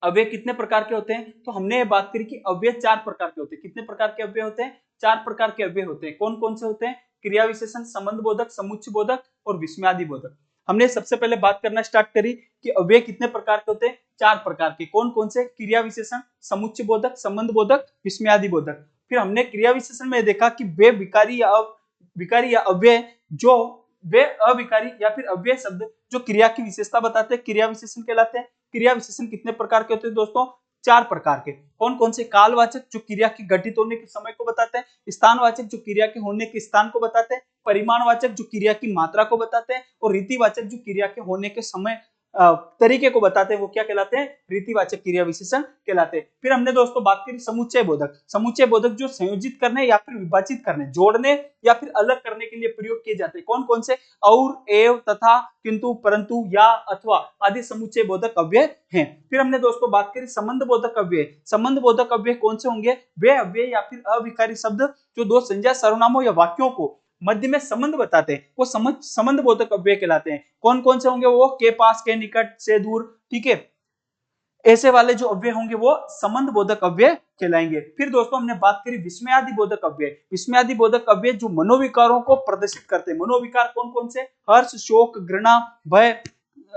A: अव्यय कितने प्रकार के होते हैं? तो हमने ये बात करी कि अव्यय 4 प्रकार के होते हैं। कितने प्रकार के अव्यय होते हैं? 4 प्रकार के अव्यय होते हैं। कौन कौन से होते हैं? क्रिया विशेषण, संबंध बोधक, समुच्चय बोधक और विस्मयादि बोधक। हमने सबसे पहले बात करना स्टार्ट करी कि अव्यय कितने प्रकार के होते हैं? 4 प्रकार के। कौन कौन से? क्रिया विशेषण, समुच्चय बोधक, संबंध बोधक, विस्मयादि बोधक। फिर हमने क्रिया विशेषण में देखा कि वे विकारी या अव्यय, जो वे अविकारी या फिर अव्यय शब्द जो क्रिया की विशेषता बताते हैं, क्रिया विशेषण कहलाते हैं। क्रिया विशेषण कितने प्रकार के होते हैं दोस्तों? 4 प्रकार के। कौन कौन से? कालवाचक जो क्रिया की घटित होने के समय को बताते हैं, स्थानवाचक जो क्रिया के होने के स्थान को बताते हैं, परिमाणवाचक जो क्रिया की मात्रा को बताते हैं, और रीतिवाचक जो क्रिया के होने के समय तरीके को बताते हैं, वो क्या कहलाते हैं? रीतिवाचक क्रिया विशेषण कहलाते हैं। फिर हमने दोस्तों बात करी समुच्चय बोधक। समुच्चय बोधक जो संयोजित करने या फिर विभाजित करने, जोड़ने या फिर अलग करने के लिए प्रयोग किए जाते हैं। कौन कौन से? और, एव, तथा, किंतु, परंतु, या, अथवा आदि समुच्चय बोधक अव्यय हैं। फिर हमने दोस्तों बात करी संबंध बोधक अव्यय। संबंध बोधक अव्यय कौन से होंगे? वे अव्यय या फिर अविकारी शब्द जो दो संज्ञा, सर्वनामों या वाक्यों को मध्य में संबंध बताते हैं, वो संबंध बोधक अव्यय कहलाते हैं। कौन कौन से होंगे वो? के पास, के निकट, से दूर, ठीक है, ऐसे वाले जो अव्यय होंगे वो संबंध बोधक अव्यय कहलाएंगे। फिर दोस्तों हमने बात करी विस्मयादि बोधक अव्यय। विस्मयादि बोधक अव्यय जो मनोविकारों को प्रदर्शित करते हैं। मनोविकार कौन कौन से? हर्ष, शोक, घृणा, भय,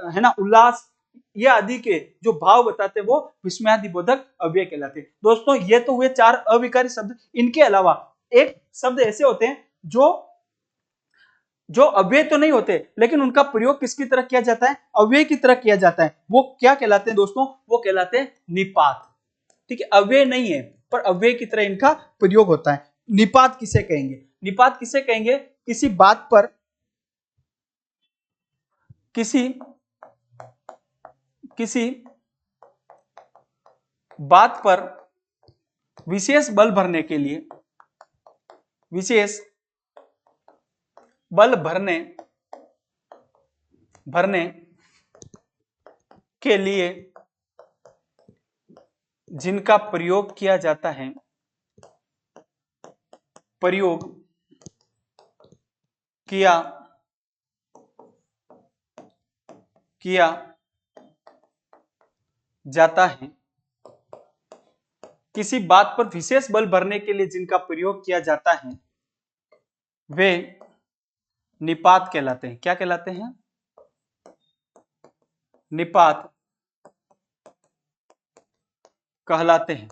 A: है ना, उल्लास, ये आदि के जो भाव बताते हैं वो विस्मयादि बोधक अव्यय कहलाते हैं। दोस्तों ये तो हुए 4 अविकारी शब्द। इनके अलावा एक शब्द ऐसे होते हैं जो अव्यय तो नहीं होते, लेकिन उनका प्रयोग किसकी तरह किया जाता है? अव्यय की तरह किया जाता है। वो क्या कहलाते हैं दोस्तों? वो कहलाते हैं निपात, ठीक है। अव्यय नहीं है पर अव्यय की तरह इनका प्रयोग होता है। निपात किसे कहेंगे? निपात किसे कहेंगे? किसी बात पर, किसी किसी बात पर विशेष बल भरने के लिए, विशेष बल भरने के लिए जिनका प्रयोग किया जाता है, प्रयोग किया जाता है, किसी बात पर विशेष बल भरने के लिए जिनका प्रयोग किया जाता है वे निपात कहलाते हैं। क्या कहलाते हैं? निपात कहलाते हैं।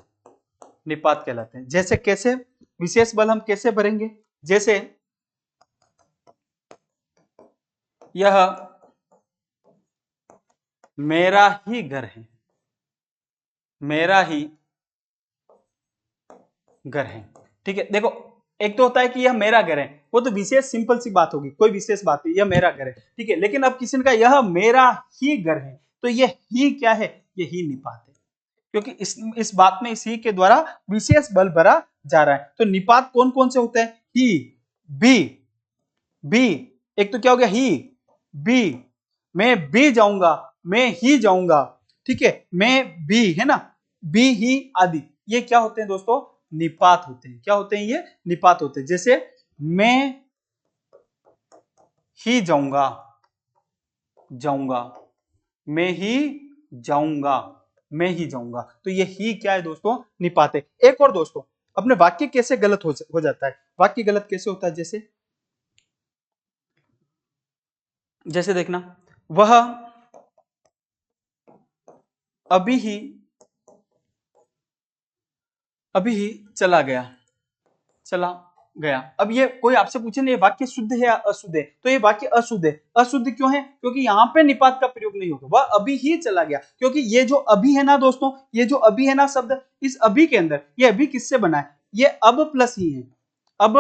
A: निपात कहलाते हैं। जैसे कैसे विशेष बल हम कैसे भरेंगे? जैसे यह मेरा ही घर है, मेरा ही घर है। ठीक है, देखो एक तो होता है कि यह मेरा घर है, वो तो विशेष सिंपल सी बात होगी, कोई विशेष बात नहीं, यह मेरा घर है। ठीक है, लेकिन अब किसी ने कहा यह मेरा ही घर है, तो यह ही क्या है? यह ही निपात है, क्योंकि इस बात में इस ही के द्वारा विशेष बल भरा जा रहा है। तो निपात कौन कौन से होते हैं? ही, बी, एक तो क्या हो गया? ही, बी, मैं भी जाऊंगा, मैं ही जाऊंगा। ठीक है, मैं भी, है ना, बी ही आदि, ये क्या होते हैं दोस्तों? निपात होते हैं। क्या होते हैं? ये निपात होते हैं। जैसे मैं ही जाऊंगा, मैं ही जाऊंगा, मैं ही जाऊंगा, तो ये ही क्या है दोस्तों? निपात है। एक और दोस्तों, अपने वाक्य कैसे गलत हो जाता है? वाक्य गलत कैसे होता है? जैसे देखना, वह अभी ही चला गया। अब ये कोई आपसे पूछे ना ये वाक्य शुद्ध है या अशुद्ध है, तो ये वाक्य अशुद्ध है। अशुद्ध क्यों है? क्योंकि यहाँ पे निपात का प्रयोग नहीं होगा। वह अभी ही चला गया, क्योंकि ये जो अभी है ना दोस्तों, ये जो अभी है ना शब्द, इस अभी के अंदर ये अभी किससे बना है? ये अब प्लस ही है, अब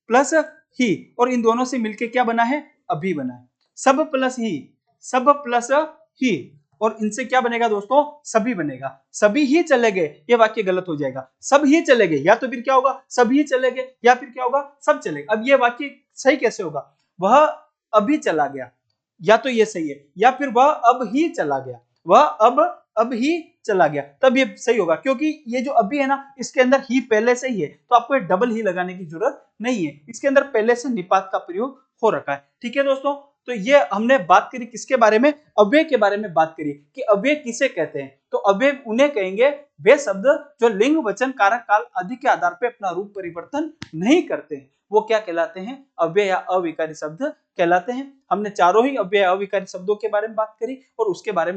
A: प्लस ही, और इन दोनों से मिलके क्या बना है? अभी बना है। सब प्लस ही, और इनसे क्या बनेगा दोस्तों? सभी बनेगा। सभी ही चले गए, ये वाक्य गलत हो जाएगा। सब ही चले गए, या तो फिर क्या होगा? सभी चले गए, या फिर क्या होगा? सब चले गए। अब ये वाक्य सही कैसे होगा? वह अभी चला गया, या तो ये सही है, या फिर वह अब ही चला गया, वह अब ही चला गया, तब ये सही होगा। क्योंकि ये जो अभी है ना, इसके अंदर ही पहले से ही है, तो आपको डबल ही लगाने की जरूरत नहीं है, इसके अंदर पहले से निपात का प्रयोग हो रखा है। ठीक है दोस्तों, तो ये हमने बात करी किसके बारे में? अव्यय के बारे में बात करी कि अव्यय किसे कहते हैं। तो अव्यय उन्हें कहेंगे वे शब्द जो लिंग, वचन, कारक, काल आदि के आधार पर अपना रूप परिवर्तन नहीं करते हैं, वो क्या कहलाते हैं? अव्यय या अविकारी शब्द कहलाते हैं। हमने चारों ही अव्यय अविकारी शब्दों के बारे में बात करी, और उसके बाद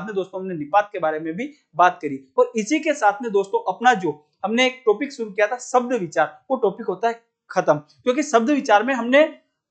A: में दोस्तों हमने निपात के बारे में भी बात करी। और इसी के साथ में दोस्तों अपना जो हमने एक टॉपिक शुरू किया था शब्द विचार, वो टॉपिक होता है खत्म, क्योंकि शब्द विचार में हमने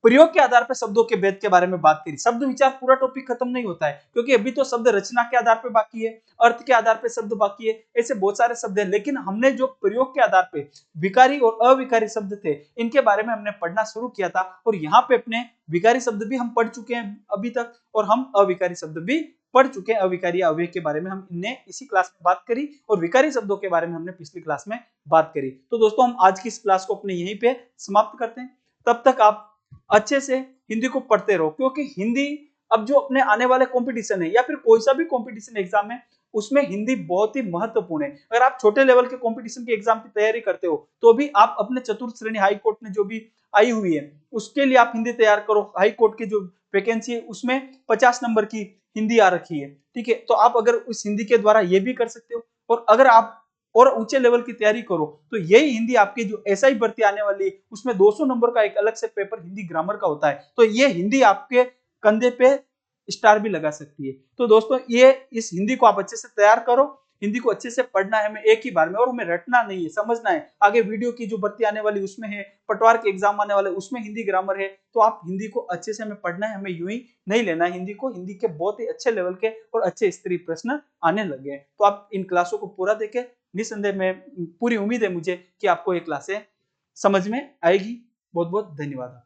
A: प्रयोग के आधार पर शब्दों के भेद के बारे में बात करी। शब्द विचार पूरा टॉपिक खत्म नहीं होता है, क्योंकि अभी तो शब्द रचना के आधार पर बाकी है, अर्थ के आधार पर शब्द बाकी है, ऐसे बहुत सारे शब्द हैं। लेकिन हमने जो प्रयोग के आधार पर विकारी और अविकारी शब्द थे, इनके बारे में हमने पढ़ना शुरू किया था, और यहाँ पे अपने विकारी शब्द भी हम पढ़ चुके हैं अभी तक, और हम अविकारी शब्द भी पढ़ चुके हैं। अविकारी अव्यय के बारे में हमने इसी क्लास में बात करी, और विकारी शब्दों के बारे में हमने पिछली क्लास में बात करी। तो दोस्तों हम आज की इस क्लास को अपने यहीं पे समाप्त करते हैं। तब तक आप अच्छे से हिंदी को पढ़ते रहो, क्योंकि हिंदी अब जो अपने आने वाले कंपटीशन है, या फिर कोई सा भी कंपटीशन एग्जाम है, उसमें हिंदी बहुत ही महत्वपूर्ण है। अगर आप छोटे लेवल के कंपटीशन के एग्जाम की तैयारी करते हो, तो भी आप अपने चतुर्थ श्रेणी हाई कोर्ट में जो भी आई हुई है, उसके लिए आप हिंदी तैयार करो। हाई कोर्ट की जो वैकेंसी है, उसमें 50 नंबर की हिंदी आ रखी है। ठीक है, तो आप अगर उस हिंदी के द्वारा ये भी कर सकते हो, और अगर आप और ऊंचे लेवल की तैयारी करो, तो यही हिंदी आपकी जो एसआई भर्ती आने वाली है, उसमें 200 नंबर का एक अलग से पेपर हिंदी ग्रामर का होता है, तो ये हिंदी आपके कंधे पे स्टार भी लगा सकती है। तो दोस्तों ये इस हिंदी को आप अच्छे से तैयार करो, हिंदी को अच्छे से पढ़ना है हमें एक ही बार में, और हमें रटना नहीं है, समझना है। आगे वीडियो की जो भर्ती आने वाली उसमें है, पटवार के एग्जाम आने वाले उसमें हिंदी ग्रामर है, तो आप हिंदी को अच्छे से हमें पढ़ना है, हमें यूं ही नहीं लेना है हिंदी को। हिंदी के बहुत ही अच्छे लेवल के और अच्छे स्तरीय प्रश्न आने लगे हैं, तो आप इन क्लासों को पूरा देखें। निसंदेह में पूरी उम्मीद है मुझे कि आपको ये क्लासें समझ में आएगी। बहुत बहुत धन्यवाद।